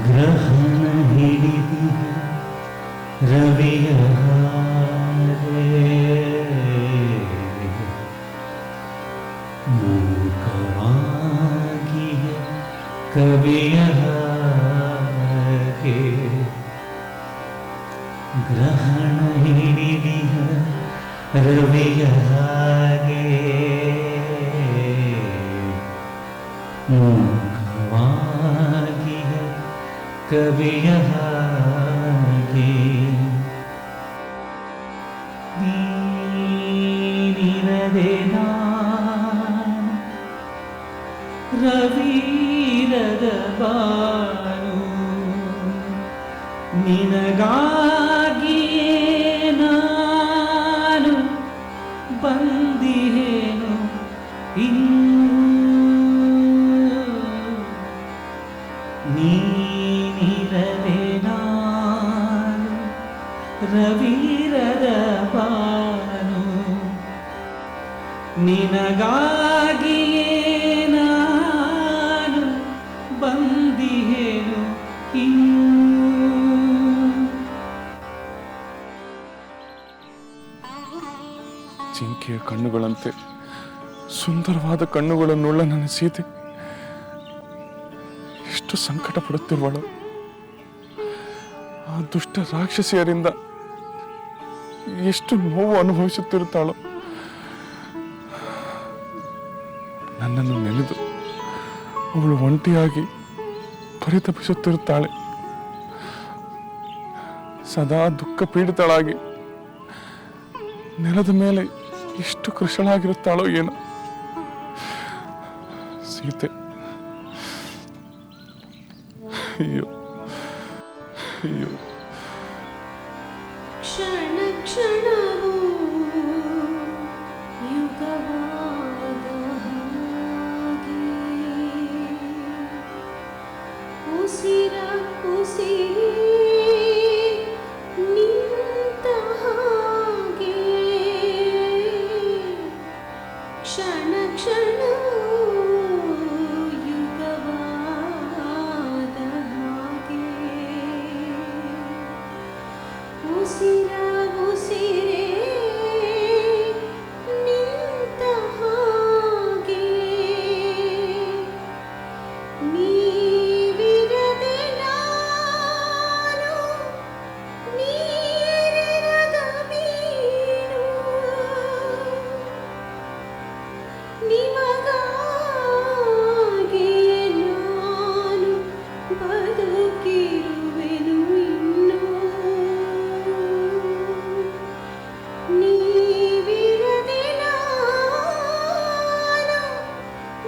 ಗ್ರಹಣ ಹಿಡಿದಿ ರವಿಯ ಮೂಕವಾಗಿಯ ಕವಿಯ ಗ್ರಹಣ ಹಿಡಿದಿಯ ರವಿಯ ಮೂಕವಾಗಿಯ ಕವಿಯ ನೀನಿರದೆ ನಾನು ರವೀರದ ಬಾನು ನಿನಗಾಗಿಯೇ ನಾನು ಬಂದಿಹೇನು ನೀನಿರದೆ ನಾನು ರವೀರದ ಬಾನು ನಿನಗಾಗಿಯೇ ನಾನು ಬಂದಿಹೇನು ಜಿಂಕೆಯ ಕಣ್ಣುಗಳಂತೆ ಸುಂದರವಾದ ಕಣ್ಣುಗಳನ್ನುಳ್ಳ ನನ್ನ ಸೀತೆ ಎಷ್ಟು ಸಂಕಟ ಪಡುತ್ತಿರುವಳು. ಆ ದುಷ್ಟ ರಾಕ್ಷಸಿಯರಿಂದ ಎಷ್ಟು ನೋವು ಅನುಭವಿಸುತ್ತಿರುತ್ತಾಳೋ. ನನ್ನನ್ನು ನೆನೆದು ಅವಳು ಒಂಟಿಯಾಗಿ ಪರಿತಪಿಸುತ್ತಿರುತ್ತಾಳೆ. ಸದಾ ದುಃಖ ಪೀಡಿತಳಾಗಿ ನೆಲದ ಮೇಲೆ ಎಷ್ಟು ಕೃಶಳಾಗಿರುತ್ತಾಳೋ ಏನೋ ಸೀತೆ. ಅಯ್ಯೋ ಅಯ್ಯೋ. ಕ್ಷಣ ಕ್ಷಣವೂ ಯುಗವಾದ ಹಾಗೆ ಉಸಿರ ಉಸಿರೇ ನಿಂತ ಹಾಗೆ ಕ್ಷಣ ಕ್ಷಣವೂ ಯುಗವಾದ ಹಾಗೆ ಉಸಿರ ಉಸಿರೇ ನಿಂತ ಹಾಗೆ ನೀವಿರದೆ ನಾನು ನೀರಿರದ ಮೀನು ನಿಮಗಾಗಿಯೇ ನಾನು ಬದುಕಿರುವೆನು ಇನ್ನೂ ನೀವಿರದೆ ನಾನು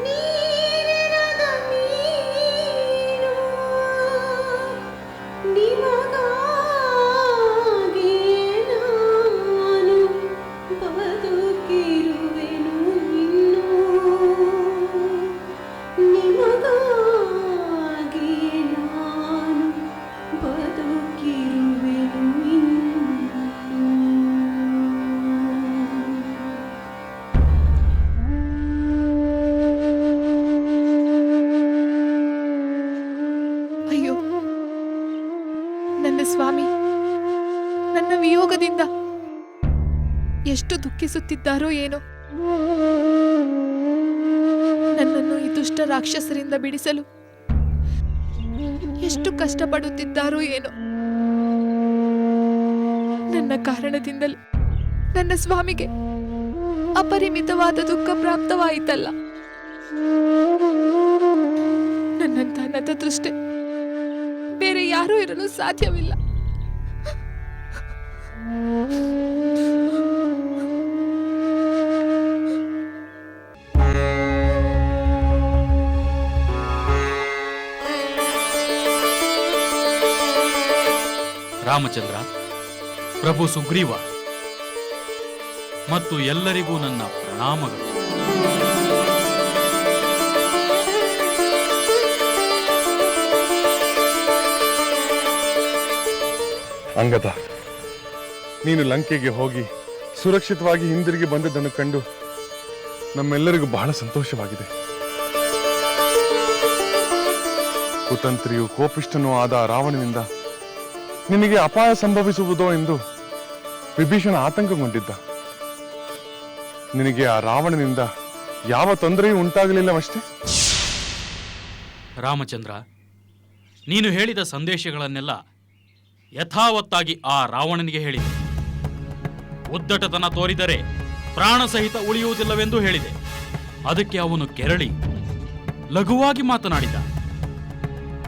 ನೀರಿರದ ಮೀನು ನಿಮಗಾಗಿಯೇ ನಾನು ಬದುಕಿರುವೆನು ಇನ್ನೂ ನಿಮಗಾಗಿಯೇ ನಾನು ಬದುಕಿರುವೆನು ಅಯ್ಯೋ, ನನ್ನ ಸ್ವಾಮಿ ನನ್ನ ವಿಯೋಗದಿಂದ ಎಷ್ಟು ದುಃಖಿಸುತ್ತಿದ್ದಾರೋ ಏನೋ. ನನ್ನನ್ನು ಈ ದುಷ್ಟ ರಾಕ್ಷಸರಿಂದ ಬಿಡಿಸಲು ಎಷ್ಟು ಕಷ್ಟಪಡುತ್ತಿದ್ದಾರೋ ಏನೋ. ನನ್ನ ಕಾರಣದಿಂದಲೇ ನನ್ನ ಸ್ವಾಮಿಗೆ ಅಪರಿಮಿತವಾದ ದುಃಖ ಪ್ರಾಪ್ತವಾಯಿತಲ್ಲ. ನನ್ನಂತ ನತದೃಷ್ಟೆ ಬೇರೆ ಯಾರೂ ಇರಲು ಸಾಧ್ಯವಿಲ್ಲ. ರಾಮಚಂದ್ರ, ಪ್ರಭು ಸುಗ್ರೀವ, ಮತ್ತು ಎಲ್ಲರಿಗೂ ನನ್ನ ಪ್ರಣಾಮಗಳು. ಅಂಗದ, ನೀನು ಲಂಕೆಗೆ ಹೋಗಿ ಸುರಕ್ಷಿತವಾಗಿ ಹಿಂದಿರುಗಿ ಬಂದದ್ದನ್ನು ಕಂಡು ನಮ್ಮೆಲ್ಲರಿಗೂ ಬಹಳ ಸಂತೋಷವಾಗಿದೆ. ಕುತಂತ್ರಿಯು ಕೋಪಿಷ್ಠನೂ ಆದ ರಾವಣನಿಂದ ನಿನಗೆ ಅಪಾಯ ಸಂಭವಿಸುವುದೋ ಎಂದು ವಿಭೀಷಣ ಆತಂಕಗೊಂಡಿದ್ದ. ನಿನಗೆ ಆ ರಾವಣನಿಂದ ಯಾವ ತೊಂದರೆಯೂ ಉಂಟಾಗಲಿಲ್ಲವಷ್ಟೇ. ರಾಮಚಂದ್ರ, ನೀನು ಹೇಳಿದ ಸಂದೇಶಗಳನ್ನೆಲ್ಲ ಯಥಾವತ್ತಾಗಿ ಆ ರಾವಣನಿಗೆ ಹೇಳಿದೆ. ಉದ್ದಟತನ ತೋರಿದರೆ ಪ್ರಾಣ ಸಹಿತ ಉಳಿಯುವುದಿಲ್ಲವೆಂದು ಹೇಳಿದೆ. ಅದಕ್ಕೆ ಅವನು ಕೆರಳಿ ಲಘುವಾಗಿ ಮಾತನಾಡಿದ.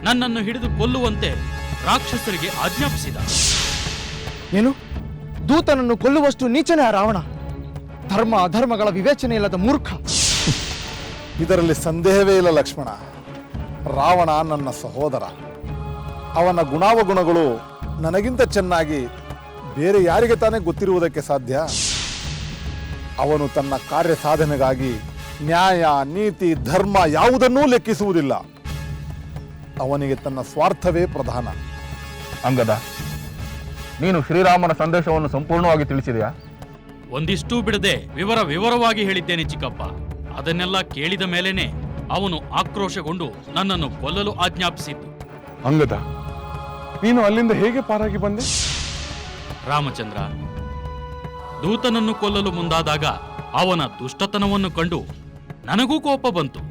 ನನ್ನನ್ನು ಹಿಡಿದು ಕೊಲ್ಲುವಂತೆ ರಾಕ್ಷಸರಿಗೆ ಆಜ್ಞಾಪಿಸಿದ. ಏನು? ದೂತನನ್ನು ಕೊಲ್ಲುವಷ್ಟು ನೀಚನೇ ಆ ರಾವಣ? ಧರ್ಮ ಅಧರ್ಮಗಳ ವಿವೇಚನೆ ಇಲ್ಲದ ಮೂರ್ಖ. ಇದರಲ್ಲಿ ಸಂದೇಹವೇ ಇಲ್ಲ ಲಕ್ಷ್ಮಣ. ರಾವಣ ನನ್ನ ಸಹೋದರ. ಅವನ ಗುಣಾವಗುಣಗಳು ನನಗಿಂತ ಚೆನ್ನಾಗಿ ಬೇರೆ ಯಾರಿಗೆ ತಾನೇ ಗೊತ್ತಿರುವುದಕ್ಕೆ ಸಾಧ್ಯ? ಅವನು ತನ್ನ ಕಾರ್ಯ ಸಾಧನೆಗಾಗಿ ನ್ಯಾಯ, ನೀತಿ, ಧರ್ಮ ಯಾವುದನ್ನೂ ಲೆಕ್ಕಿಸುವುದಿಲ್ಲ. ಅವನಿಗೆ ತನ್ನ ಸ್ವಾರ್ಥವೇ ಪ್ರಧಾನ. ಅಂಗದ, ನೀನು ಶ್ರೀರಾಮನ ಸಂದೇಶವನ್ನು ಸಂಪೂರ್ಣವಾಗಿ ತಿಳಿಸಿದೆಯಾ? ಒಂದಿಷ್ಟೂ ಬಿಡದೆ ವಿವರವಾಗಿ ಹೇಳಿದ್ದೇನೆ ಚಿಕ್ಕಪ್ಪ. ಅದನ್ನೆಲ್ಲ ಕೇಳಿದ ಮೇಲೇನೆ ಅವನು ಆಕ್ರೋಶಗೊಂಡು ನನ್ನನ್ನು ಕೊಲ್ಲಲು ಆಜ್ಞಾಪಿಸಿದ್ದು. ಅಂಗದ, ನೀನು ಅಲ್ಲಿಂದ ಹೇಗೆ ಪಾರಾಗಿ ಬಂದೆ? ರಾಮಚಂದ್ರ, ದೂತನನ್ನು ಕೊಲ್ಲಲು ಮುಂದಾದಾಗ ಅವನ ದುಷ್ಟತನವನ್ನು ಕಂಡು ನನಗೂ ಕೋಪ ಬಂತು.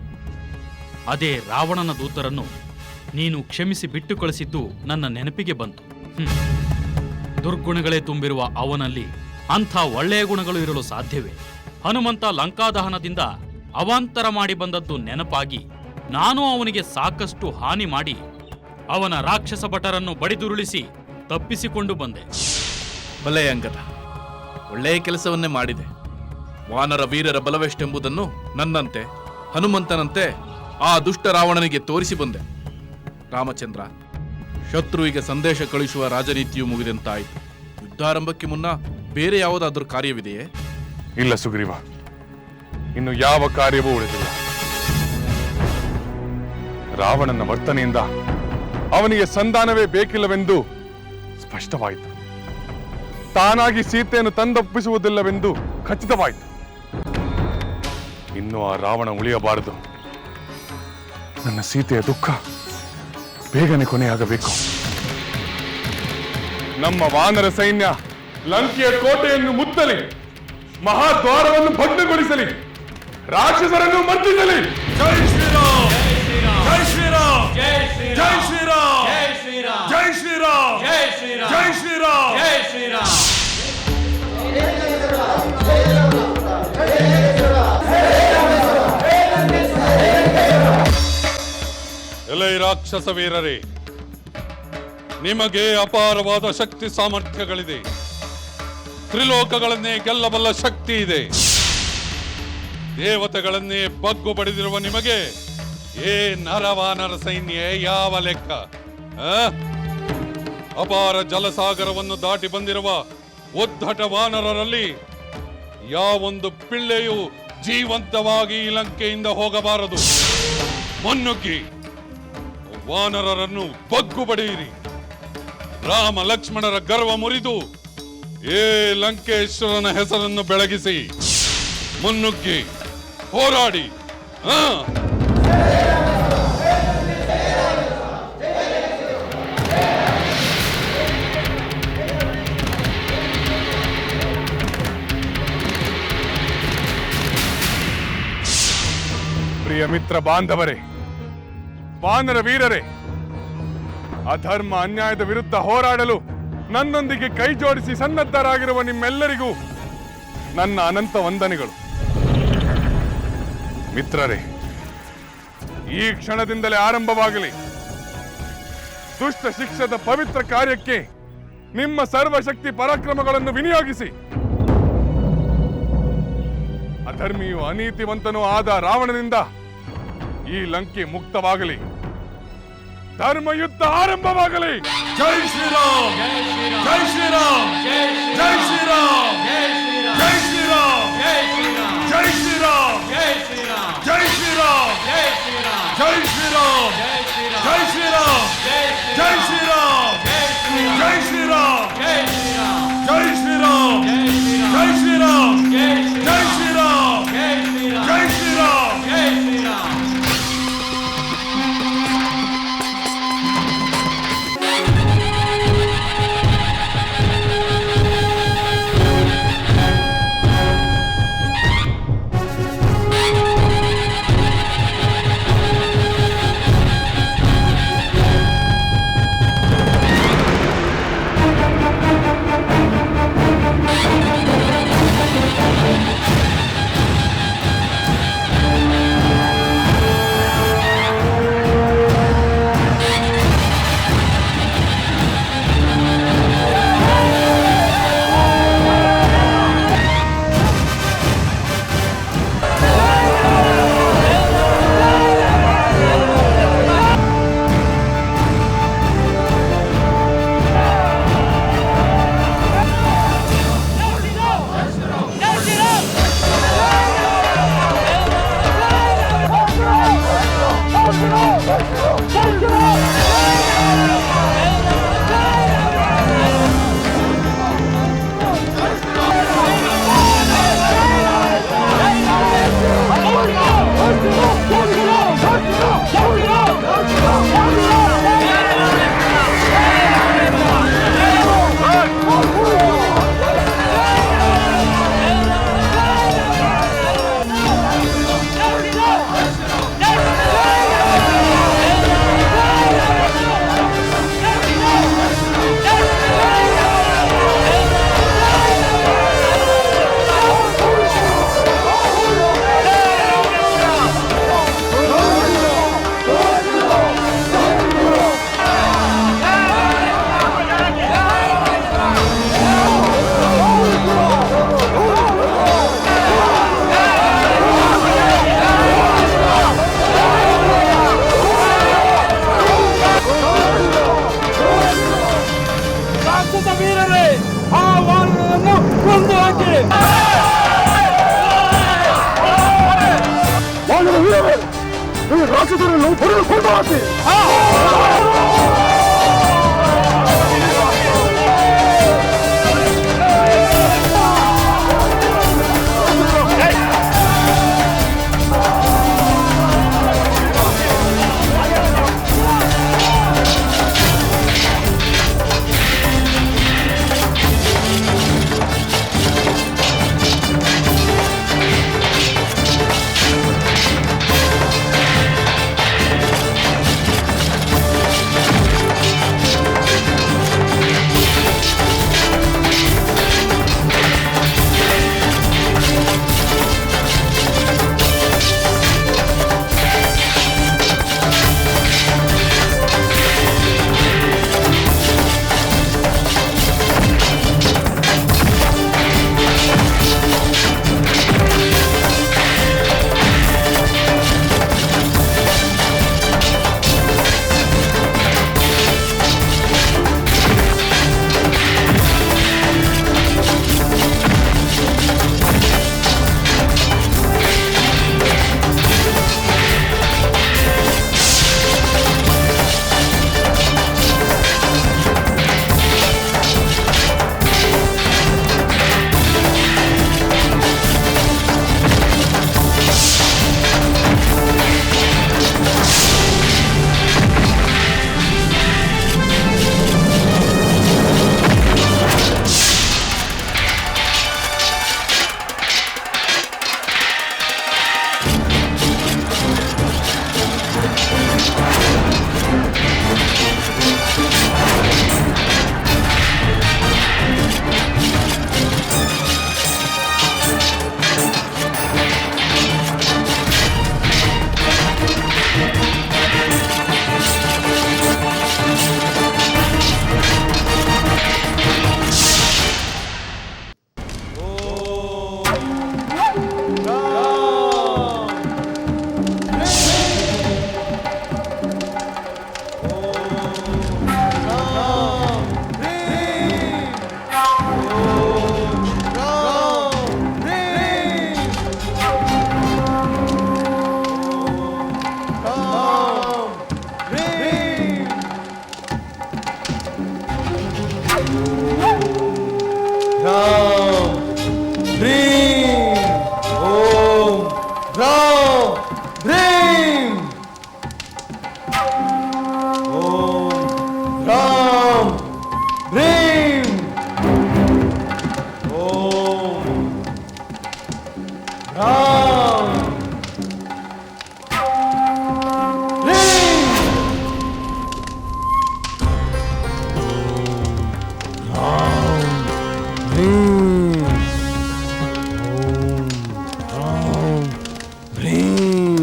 ಅದೇ ರಾವಣನ ದೂತರನ್ನು ನೀನು ಕ್ಷಮಿಸಿ ಬಿಟ್ಟು ಕಳಿಸಿದ್ದು ನನ್ನ ನೆನಪಿಗೆ ಬಂತು. ದುರ್ಗುಣಗಳೇ ತುಂಬಿರುವ ಅವನಲ್ಲಿ ಅಂಥ ಒಳ್ಳೆಯ ಗುಣಗಳು ಇರಲು ಸಾಧ್ಯವೇ? ಹನುಮಂತ ಲಂಕಾದಹನದಿಂದ ಅವಾಂತರ ಮಾಡಿ ಬಂದದ್ದು ನೆನಪಾಗಿ ನಾನು ಅವನಿಗೆ ಸಾಕಷ್ಟು ಹಾನಿ ಮಾಡಿ ಅವನ ರಾಕ್ಷಸ ಭಟರನ್ನು ಬಡಿದುರುಳಿಸಿ ತಪ್ಪಿಸಿಕೊಂಡು ಬಂದೆ. ಬಲೆ ಅಂಗದ, ಒಳ್ಳೆಯ ಕೆಲಸವನ್ನೇ ಮಾಡಿದೆ. ವಾನರ ವೀರರ ಬಲವೆಷ್ಟೆಂಬುದನ್ನು ನನ್ನಂತೆ ಹನುಮಂತನಂತೆ ಆ ದುಷ್ಟ ರಾವಣನಿಗೆ ತೋರಿಸಿ ಬಂದೆ. ರಾಮಚಂದ್ರ, ಶತ್ರುವಿಗೆ ಸಂದೇಶ ಕಳಿಸುವ ರಾಜನೀತಿಯು ಮುಗಿದಂತಾಯಿತು. ಯುದ್ಧಾರಂಭಕ್ಕೆ ಮುನ್ನ ಬೇರೆ ಯಾವುದಾದ್ರೂ ಕಾರ್ಯವಿದೆಯೇ? ಇಲ್ಲ ಸುಗ್ರೀವ, ಇನ್ನು ಯಾವ ಕಾರ್ಯವೂ ಉಳಿದಿಲ್ಲ. ರಾವಣನ ವರ್ತನೆಯಿಂದ ಅವನಿಗೆ ಸಂಧಾನವೇ ಬೇಕಿಲ್ಲವೆಂದು ಸ್ಪಷ್ಟವಾಯಿತು. ತಾನಾಗಿ ಸೀತೆಯನ್ನು ತಂದೊಪ್ಪಿಸುವುದಿಲ್ಲವೆಂದು ಖಚಿತವಾಯಿತು. ಇನ್ನು ಆ ರಾವಣ ಉಳಿಯಬಾರದು. ನನ್ನ ಸೀತೆಯ ದುಃಖ ಬೇಗನೆ ಕೊನೆಯಾಗಬೇಕು. ನಮ್ಮ ವಾನರ ಸೈನ್ಯ ಲಂಕೆಯ ಕೋಟೆಯನ್ನು ಮುತ್ತಲಿ, ಮಹಾದ್ವಾರವನ್ನು ಭಗ್ನಗೊಳಿಸಲಿ, ರಾಕ್ಷಸರನ್ನು ಮರ್ದಿಸಲಿ. ಜೈ ಶ್ರೀರಾಮ್! ಜೈ ಶ್ರೀರಾಮ್! ಜೈ ಶ್ರೀರಾಮ್! ಜೈ ಶ್ರೀರಾಮ್! ಜೈ ಶ್ರೀರಾಮ್! ಜೈ ಶ್ರೀರಾಮ್! ಜೈ ಶ್ರೀರಾಮ್! ಜೈ ಶ್ರೀರಾಮ್! ಎಲೈ ರಾಕ್ಷಸ ವೀರರೇ, ನಿಮಗೆ ಅಪಾರವಾದ ಶಕ್ತಿ ಸಾಮರ್ಥ್ಯಗಳಿದೆ. ತ್ರಿಲೋಕಗಳನ್ನೇ ಗೆಲ್ಲಬಲ್ಲ ಶಕ್ತಿ ಇದೆ. ದೇವತೆಗಳನ್ನೇ ಬಗ್ಗು ಬಡಿದಿರುವ ನಿಮಗೆ ಏ ನರವಾನರ ಸೈನ್ಯ ಯಾವ ಲೆಕ್ಕ? ಅಪಾರ ಜಲಸಾಗರವನ್ನು ದಾಟಿ ಬಂದಿರುವ ಉದ್ದಟ ವಾನರರಲ್ಲಿ ಯಾವೊಂದು ಪಿಳ್ಳೆಯು ಜೀವಂತವಾಗಿ ಈ ಲಂಕೆಯಿಂದ ಹೋಗಬಾರದು. ಮುನ್ನುಗ್ಗಿ ವಾನರರನ್ನು ಬಗ್ಗು ಬಡಿಯಿರಿ. ರಾಮ ಲಕ್ಷ್ಮಣರ ಗರ್ವ ಮುರಿದು ಏ ಲಂಕೇಶ್ವರನ ಹೆಸರನ್ನು ಬೆಳಗಿಸಿ ಮುನ್ನುಗ್ಗಿ ಹೋರಾಡಿ. ಪ್ರಿಯ ಮಿತ್ರ ಬಾಂಧವರೇ, ವಾನರ ವೀರರೇ, ಅಧರ್ಮ ಅನ್ಯಾಯದ ವಿರುದ್ಧ ಹೋರಾಡಲು ನನ್ನೊಂದಿಗೆ ಕೈ ಜೋಡಿಸಿ ಸನ್ನದ್ಧರಾಗಿರುವ ನಿಮ್ಮೆಲ್ಲರಿಗೂ ನನ್ನ ಅನಂತ ವಂದನೆಗಳು. ಮಿತ್ರರೇ, ಈ ಕ್ಷಣದಿಂದಲೇ ಆರಂಭವಾಗಲಿ ದುಷ್ಟ ಶಿಕ್ಷದ ಪವಿತ್ರ ಕಾರ್ಯಕ್ಕೆ ನಿಮ್ಮ ಸರ್ವಶಕ್ತಿ ಪರಾಕ್ರಮಗಳನ್ನು ವಿನಿಯೋಗಿಸಿ. ಅಧರ್ಮಿಯು ಅನೀತಿವಂತನೂ ಆದ ರಾವಣನಿಂದ ಈ ಲಂಕೆ ಮುಕ್ತವಾಗಲಿ. ಧರ್ಮಯುದ್ಧ ಆರಂಭವಾಗಲಿ. ಜೈ ಶ್ರೀರಾಮ್! ಜೈ ಶ್ರೀರಾಮ್! ಜೈ ಶ್ರೀರಾಮ್! ಜೈ ಶ್ರೀರಾಮ್!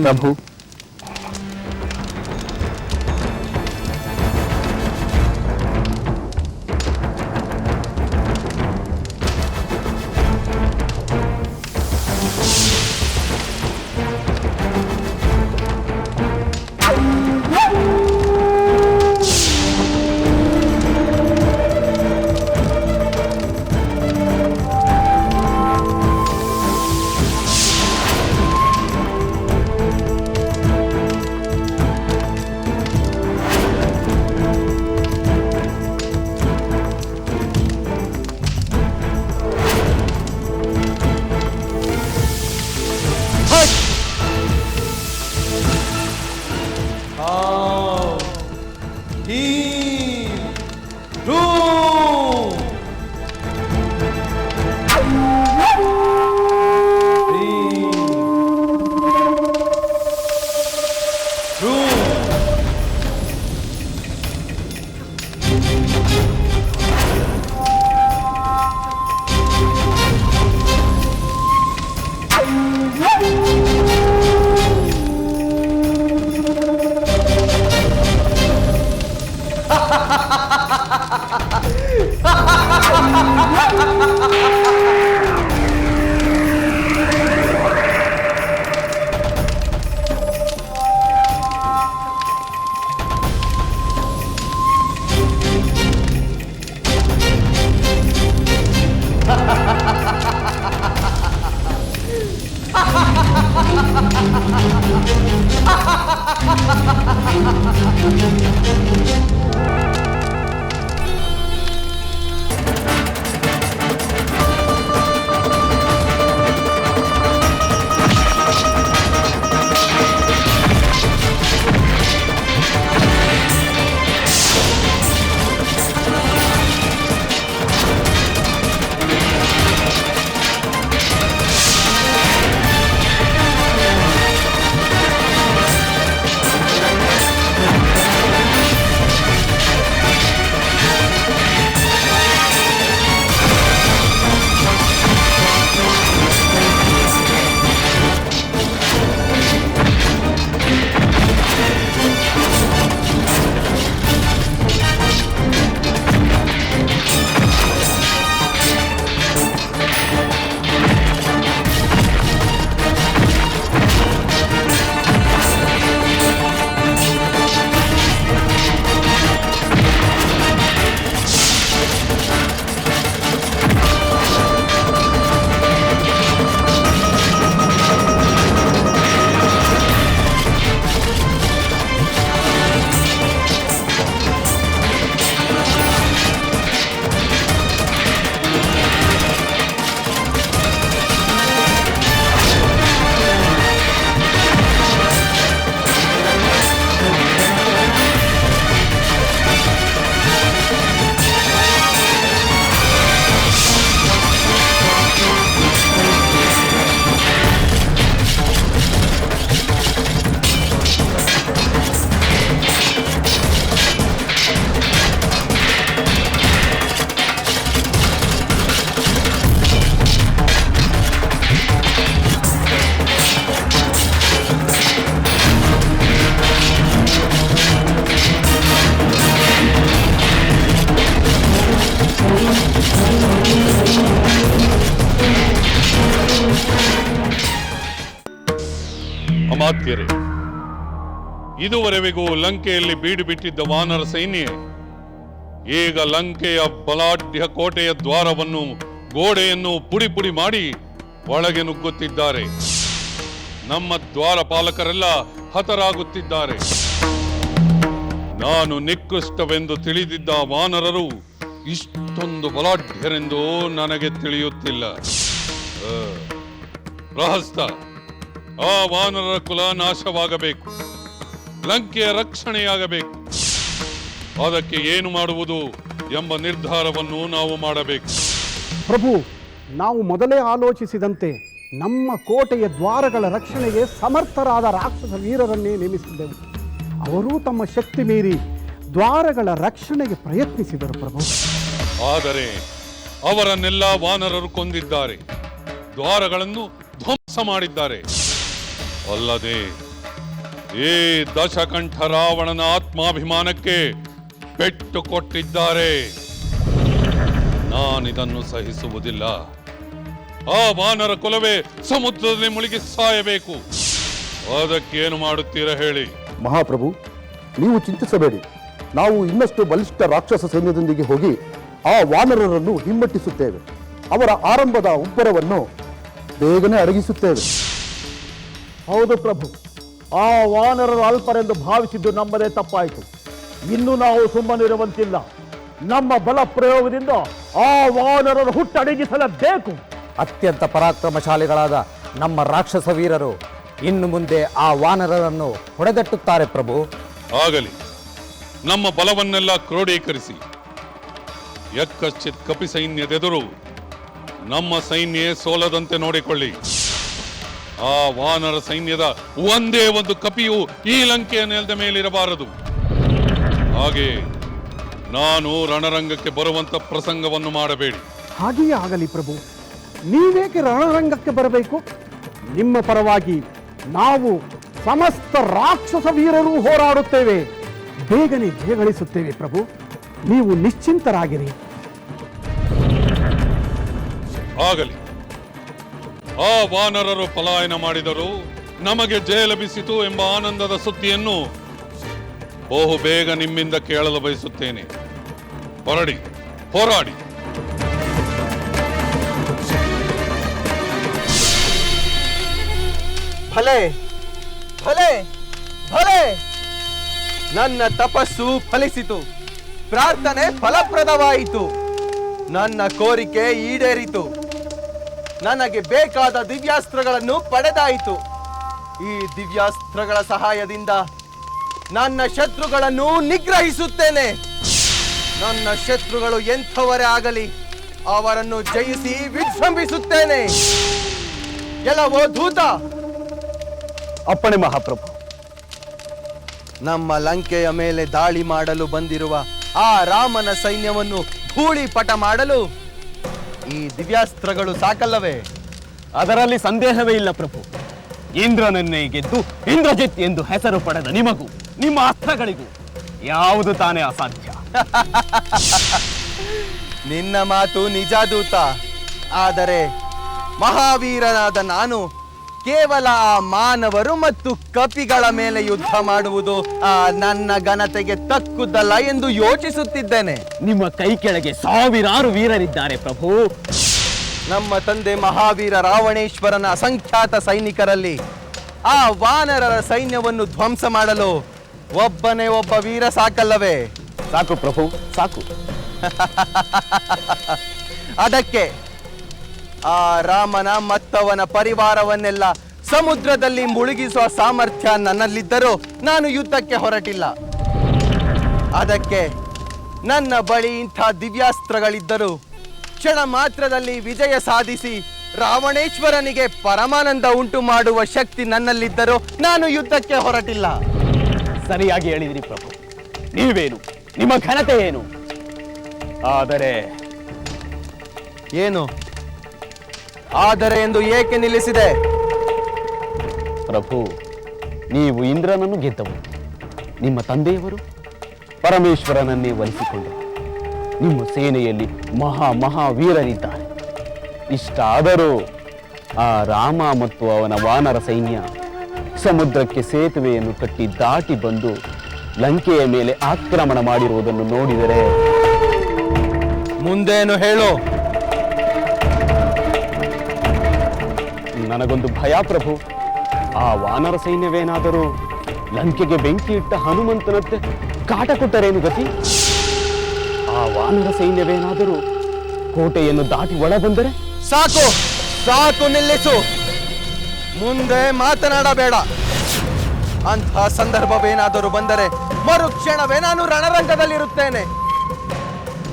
प्रभु ಅಮಾತ್ಯರೇ, ಇದುವರೆವಿಗೂ ಲಂಕೆಯಲ್ಲಿ ಬೀಡು ಬಿಟ್ಟಿದ್ದ ವಾನರ ಸೈನ್ಯ ಈಗ ಲಂಕೆಯ ಬಲಾಢ್ಯ ಕೋಟೆಯ ದ್ವಾರವನ್ನು ಗೋಡೆಯನ್ನು ಪುಡಿ ಪುಡಿ ಮಾಡಿ ಒಳಗೆ ನುಗ್ಗುತ್ತಿದ್ದಾರೆ. ನಮ್ಮ ದ್ವಾರಪಾಲಕರೆಲ್ಲ ಹತರಾಗುತ್ತಿದ್ದಾರೆ. ನಾನು ನಿಕೃಷ್ಟವೆಂದು ತಿಳಿದಿದ್ದ ವಾನರರು ಇಷ್ಟೊಂದು ಬಲಾಢ್ಯರೆಂದು ನನಗೆ ತಿಳಿಯುತ್ತಿಲ್ಲ. ಪ್ರಹಸ್ತ, ಆ ವಾನರರ ಕುಲ ನಾಶವಾಗಬೇಕು, ಲಂಕೆಯ ರಕ್ಷಣೆಯಾಗಬೇಕು. ಅದಕ್ಕೆ ಏನು ಮಾಡುವುದು ಎಂಬ ನಿರ್ಧಾರವನ್ನು ನಾವು ಮಾಡಬೇಕು. ಪ್ರಭು, ನಾವು ಮೊದಲೇ ಆಲೋಚಿಸಿದಂತೆ ನಮ್ಮ ಕೋಟೆಯ ದ್ವಾರಗಳ ರಕ್ಷಣೆಗೆ ಸಮರ್ಥರಾದ ರಾಕ್ಷಸ ವೀರರನ್ನೇ ನೇಮಿಸಿದ್ದೆವು. ಅವರೂ ತಮ್ಮ ಶಕ್ತಿ ಮೀರಿ ದ್ವಾರಗಳ ರಕ್ಷಣೆಗೆ ಪ್ರಯತ್ನಿಸಿದರು ಪ್ರಭು. ಆದರೆ ಅವರನ್ನೆಲ್ಲ ವಾನರರು ಕೊಂದಿದ್ದಾರೆ, ದ್ವಾರಗಳನ್ನು ಧ್ವಂಸ ಮಾಡಿದ್ದಾರೆ. ಅಲ್ಲದೆ ಈ ದಶಕಂಠ ರಾವಣನ ಆತ್ಮಾಭಿಮಾನಕ್ಕೆ ಪೆಟ್ಟು ಕೊಟ್ಟಿದ್ದಾರೆ. ನಾನಿದನ್ನು ಸಹಿಸುವುದಿಲ್ಲ. ಆ ವಾನರ ಕುಲವೇ ಸಮುದ್ರದಲ್ಲಿ ಮುಳುಗಿ ಸಾಯಬೇಕು. ಅದಕ್ಕೇನು ಮಾಡುತ್ತೀರಾ ಹೇಳಿ? ಮಹಾಪ್ರಭು, ನೀವು ಚಿಂತಿಸಬೇಡಿ. ನಾವು ಇನ್ನಷ್ಟು ಬಲಿಷ್ಠ ರಾಕ್ಷಸ ಸೈನ್ಯದೊಂದಿಗೆ ಹೋಗಿ ಆ ವಾನರರನ್ನು ಹಿಮ್ಮೆಟ್ಟಿಸುತ್ತೇವೆ. ಅವರ ಆರಂಭದ ಉಬ್ಬರವನ್ನು ಬೇಗನೆ ಅಡಗಿಸುತ್ತೇವೆ. ಹೌದು ಪ್ರಭು, ಆ ವಾನರರು ಅಲ್ಪರೆಂದು ಭಾವಿಸಿದ್ದು ನಮ್ಮದೇ ತಪ್ಪಾಯಿತು. ಇನ್ನು ನಾವು ಸುಮ್ಮನಿರುವಂತಿಲ್ಲ. ನಮ್ಮ ಬಲ ಪ್ರಯೋಗದಿಂದ ಆ ವಾನರರು ಹುಟ್ಟಡಗಿಸಲೇಬೇಕು. ಅತ್ಯಂತ ಪರಾಕ್ರಮಶಾಲಿಗಳಾದ ನಮ್ಮ ರಾಕ್ಷಸ ವೀರರು ಇನ್ನು ಮುಂದೆ ಆ ವಾನರರನ್ನು ಹೊಡೆದಟ್ಟುತ್ತಾರೆ ಪ್ರಭು. ಆಗಲಿ, ನಮ್ಮ ಬಲವನ್ನೆಲ್ಲ ಕ್ರೋಢೀಕರಿಸಿ ಯಕ್ಕಶ್ಚಿತ್ ಕಪಿ ಸೈನ್ಯದೆದುರು ನಮ್ಮ ಸೈನ್ಯ ಸೋಲದಂತೆ ನೋಡಿಕೊಳ್ಳಿ. ಆ ವಾನರ ಸೈನ್ಯದ ಒಂದೇ ಒಂದು ಕಪಿಯು ಈ ಲಂಕೆಯ ನೆಲದ ಮೇಲಿರಬಾರದು. ಹಾಗೆ ನಾನು ರಣರಂಗಕ್ಕೆ ಬರುವಂತ ಪ್ರಸಂಗವನ್ನು ಮಾಡಬೇಡಿ. ಹಾಗೆಯೇ ಆಗಲಿ ಪ್ರಭು. ನೀವೇಕೆ ರಣರಂಗಕ್ಕೆ ಬರಬೇಕು? ನಿಮ್ಮ ಪರವಾಗಿ ನಾವು ಸಮಸ್ತ ರಾಕ್ಷಸ ವೀರರು ಹೋರಾಡುತ್ತೇವೆ. ಬೇಗನೆ ಜಯಗಳಿಸುತ್ತೇವೆ ಪ್ರಭು. ನೀವು ನಿಶ್ಚಿಂತರಾಗಿರಿ. ಆಗಲಿ, ಆ ವಾನರರು ಪಲಾಯನ ಮಾಡಿದರು, ನಮಗೆ ಜಯ ಲಭಿಸಿತು ಎಂಬ ಆನಂದದ ಸುದ್ದಿಯನ್ನು ಬಹು ಬೇಗ ನಿಮ್ಮಿಂದ ಕೇಳಲು ಬಯಸುತ್ತೇನೆ. ಹೊರಡಿ, ಹೋರಾಡಿ. ಭಲೆ ಭಲೆ ಭಲೆ, ನನ್ನ ತಪಸ್ಸು ಫಲಿಸಿತು, ಪ್ರಾರ್ಥನೆ ಫಲಪ್ರದವಾಯಿತು, ನನ್ನ ಕೋರಿಕೆ ಈಡೇರಿತು, ನನಗೆ ಬೇಕಾದ ದಿವ್ಯಾಸ್ತ್ರಗಳನ್ನು ಪಡೆದಾಯಿತು. ಈ ದಿವ್ಯಾಸ್ತ್ರಗಳ ಸಹಾಯದಿಂದ ನನ್ನ ಶತ್ರುಗಳನ್ನು ನಿಗ್ರಹಿಸುತ್ತೇನೆ. ನನ್ನ ಶತ್ರುಗಳು ಎಂಥವರೇ ಆಗಲಿ ಅವರನ್ನು ಜಯಿಸಿ ವಿಜೃಂಭಿಸುತ್ತೇನೆ. ಎಲ್ಲವೋ ಧೂತ. ಅಪ್ಪಣೆ ಮಹಾಪ್ರಭು. ನಮ್ಮ ಲಂಕೆಯ ಮೇಲೆ ದಾಳಿ ಮಾಡಲು ಬಂದಿರುವ ಆ ರಾಮನ ಸೈನ್ಯವನ್ನು ಧೂಳಿಪಟ ಮಾಡಲು ಈ ದಿವ್ಯಾಸ್ತ್ರಗಳು ಸಾಕಲ್ಲವೇ? ಅದರಲ್ಲಿ ಸಂದೇಹವೇ ಇಲ್ಲ ಪ್ರಭು. ಇಂದ್ರನನ್ನೇ ಗೆದ್ದು ಇಂದ್ರಜಿತ್ ಎಂದು ಹೆಸರು ಪಡೆದ ನಿಮಗೂ ನಿಮ್ಮ ಅಸ್ತ್ರಗಳಿಗೂ ಯಾವುದು ತಾನೇ ಅಸಾಧ್ಯ? ನಿನ್ನ ಮಾತು ನಿಜ ದೂತ. ಆದರೆ ಮಹಾವೀರನಾದ ನಾನು ಕೇವಲ ಆ ಮಾನವರು ಮತ್ತು ಕಪಿಗಳ ಮೇಲೆ ಯುದ್ಧ ಮಾಡುವುದು ನನ್ನ ಘನತೆಗೆ ತಕ್ಕುದಲ್ಲ ಎಂದು ಯೋಚಿಸುತ್ತಿದ್ದೇನೆ. ನಿಮ್ಮ ಕೈ ಕೆಳಗೆ ಸಾವಿರಾರು ವೀರರಿದ್ದಾರೆ ಪ್ರಭು. ನಮ್ಮ ತಂದೆ ಮಹಾವೀರ ರಾವಣೇಶ್ವರನ ಅಸಂಖ್ಯಾತ ಸೈನಿಕರಲ್ಲಿ ಆ ವಾನರರ ಸೈನ್ಯವನ್ನು ಧ್ವಂಸ ಮಾಡಲು ಒಬ್ಬನೇ ಒಬ್ಬ ವೀರ ಸಾಕಲ್ಲವೇ? ಸಾಕು ಪ್ರಭು, ಸಾಕು. ಅದಕ್ಕೆ ಆ ರಾಮನ ಮತ್ತವನ ಪರಿವಾರವನ್ನೆಲ್ಲ ಸಮುದ್ರದಲ್ಲಿ ಮುಳುಗಿಸುವ ಸಾಮರ್ಥ್ಯ ನನ್ನಲ್ಲಿದ್ದರೂ ನಾನು ಯುದ್ಧಕ್ಕೆ ಹೊರಟಿಲ್ಲ. ಅದಕ್ಕೆ ನನ್ನ ಬಳಿ ಇಂಥ ದಿವ್ಯಾಸ್ತ್ರಗಳಿದ್ದರೂ ಕ್ಷಣ ಮಾತ್ರದಲ್ಲಿ ವಿಜಯ ಸಾಧಿಸಿ ರಾವಣೇಶ್ವರನಿಗೆ ಪರಮಾನಂದ ಉಂಟು ಮಾಡುವ ಶಕ್ತಿ ನನ್ನಲ್ಲಿದ್ದರೂ ನಾನು ಯುದ್ಧಕ್ಕೆ ಹೊರಟಿಲ್ಲ. ಸರಿಯಾಗಿ ಹೇಳಿದಿರಿ ಪ್ರಭು. ನೀವೇನು, ನಿಮ್ಮ ಘನತೆ ಏನು? ಆದರೆ ಏನು ಆದರೆ ಎಂದು ಏಕೆ ನಿಲ್ಲಿಸಿದೆ? ಪ್ರಭು, ನೀವು ಇಂದ್ರನನ್ನು ಗೆದ್ದವರು, ನಿಮ್ಮ ತಂದೆಯವರು ಪರಮೇಶ್ವರನನ್ನೇ ಒಲಿಸಿಕೊಂಡರು. ನಿಮ್ಮ ಸೇನೆಯಲ್ಲಿ ಮಹಾವೀರರಿದ್ದಾರೆ. ಇಷ್ಟಾದರೂ ಆ ರಾಮ ಮತ್ತು ಅವನ ವಾನರ ಸೈನ್ಯ ಸಮುದ್ರಕ್ಕೆ ಸೇತುವೆಯನ್ನು ಕಟ್ಟಿ ದಾಟಿ ಬಂದು ಲಂಕೆಯ ಮೇಲೆ ಆಕ್ರಮಣ ಮಾಡಿರುವುದನ್ನು ನೋಡಿದರೆ ಮುಂದೇನು ಹೇಳು. ನನಗೊಂದು ಭಯ ಪ್ರಭು. ಆ ವಾನರ ಸೈನ್ಯವೇನಾದರೂ ಲಂಕೆಗೆ ಬೆಂಕಿ ಇಟ್ಟ ಹನುಮಂತನಂತೆ ಕಾಟ ಕೊಟ್ಟರೇನು ಗತಿ? ಆ ವಾನರ ಸೈನ್ಯವೇನಾದರೂ ಕೋಟೆಯನ್ನು ದಾಟಿ ಒಳ ಬಂದರೆ? ಸಾಕು ಸಾಕು, ನಿಲ್ಲಿಸು. ಮುಂದೆ ಮಾತನಾಡಬೇಡ. ಅಂಥ ಸಂದರ್ಭವೇನಾದರೂ ಬಂದರೆ ಮರುಕ್ಷಣವೇ ನಾನು ರಣರಂಗದಲ್ಲಿರುತ್ತೇನೆ.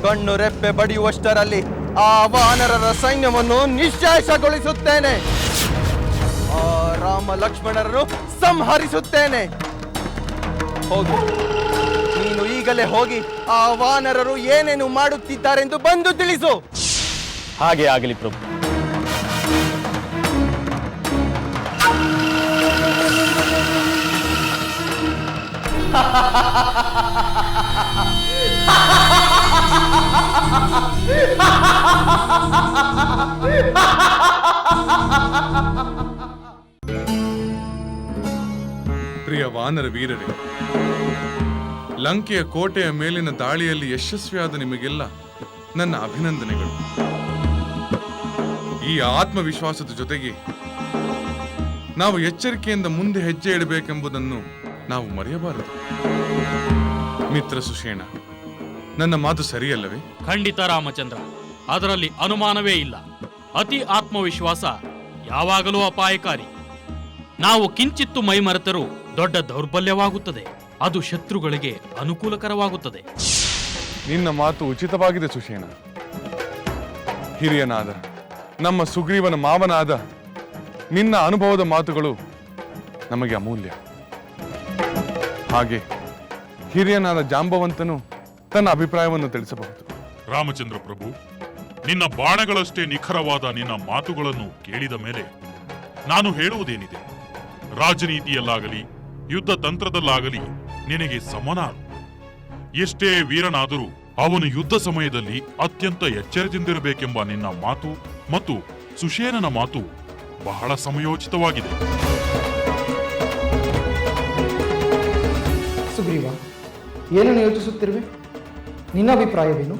ಕಣ್ಣು ರೆಪ್ಪೆ ಬಡಿಯುವಷ್ಟರಲ್ಲಿ ಆ ವಾನರರ ಸೈನ್ಯವನ್ನು ನಿಶ್ಶೇಷಗೊಳಿಸುತ್ತೇನೆ. ಆ ರಾಮ ಲಕ್ಷ್ಮಣರನ್ನು ಸಂಹರಿಸುತ್ತೇನೆ. ಹೋಗು, ನೀನು ಈಗಲೇ ಹೋಗಿ ಆ ವಾನರರು ಏನೇನು ಮಾಡುತ್ತಿದ್ದಾರೆಂದು ಬಂದು ತಿಳಿಸು. ಹಾಗೆ ಆಗಲಿ ಪ್ರಭು. ಪ್ರಿಯ ವಾನರ ವೀರರೇ, ಲಂಕೆಯ ಕೋಟೆಯ ಮೇಲಿನ ದಾಳಿಯಲ್ಲಿ ಯಶಸ್ವಿಯಾದ ನಿಮಗೆಲ್ಲ ನನ್ನ ಅಭಿನಂದನೆಗಳು. ಈ ಆತ್ಮವಿಶ್ವಾಸದ ಜೊತೆಗೆ ನಾವು ಎಚ್ಚರಿಕೆಯಿಂದ ಮುಂದೆ ಹೆಜ್ಜೆ ಇಡಬೇಕೆಂಬುದನ್ನು ನಾವು ಮರೆಯಬಾರದು. ಮಿತ್ರ ಸುಷೇಣ, ನನ್ನ ಮಾತು ಸರಿಯಲ್ಲವೇ? ಖಂಡಿತ ರಾಮಚಂದ್ರ, ಅದರಲ್ಲಿ ಅನುಮಾನವೇ ಇಲ್ಲ. ಅತಿ ಆತ್ಮವಿಶ್ವಾಸ ಯಾವಾಗಲೂ ಅಪಾಯಕಾರಿ. ನಾವು ಕಿಂಚಿತ್ತು ಮೈಮರೆತರೂ ದೊಡ್ಡ ದೌರ್ಬಲ್ಯವಾಗುತ್ತದೆ. ಅದು ಶತ್ರುಗಳಿಗೆ ಅನುಕೂಲಕರವಾಗುತ್ತದೆ. ನಿನ್ನ ಮಾತು ಉಚಿತವಾಗಿದೆ ಸುಷೇಣ. ಹಿರಿಯನಾದ ನಮ್ಮ ಸುಗ್ರೀವನ ಮಾವನಾದ ನಿನ್ನ ಅನುಭವದ ಮಾತುಗಳು ನಮಗೆ ಅಮೂಲ್ಯ. ಹಾಗೆ ಹಿರಿಯನಾದ ಜಾಂಬವಂತನು ತನ್ನ ಅಭಿಪ್ರಾಯವನ್ನು ತಿಳಿಸಬಹುದು. ರಾಮಚಂದ್ರ ಪ್ರಭು, ನಿನ್ನ ಬಾಣಗಳಷ್ಟೇ ನಿಖರವಾದ ನಿನ್ನ ಮಾತುಗಳನ್ನು ಕೇಳಿದ ಮೇಲೆ ನಾನು ಹೇಳುವುದೇನಿದೆ? ರಾಜನೀತಿಯಲ್ಲಾಗಲಿ ಯುದ್ಧ ತಂತ್ರದಲ್ಲಾಗಲಿ ನಿನಗೆ ಸಮನಾರು. ಎಷ್ಟೇ ವೀರನಾದರೂ ಅವನು ಯುದ್ಧ ಸಮಯದಲ್ಲಿ ಅತ್ಯಂತ ಎಚ್ಚರದಿಂದಿರಬೇಕೆಂಬ ನಿನ್ನ ಮಾತು ಮತ್ತು ಸುಷೇನನ ಮಾತು ಬಹಳ ಸಮಯೋಚಿತವಾಗಿದೆ. ಸುಗ್ರೀವ, ಏನನ್ನು ಯೋಚಿಸುತ್ತಿರುವೆ? ನಿನ್ನ ಅಭಿಪ್ರಾಯವೇನು?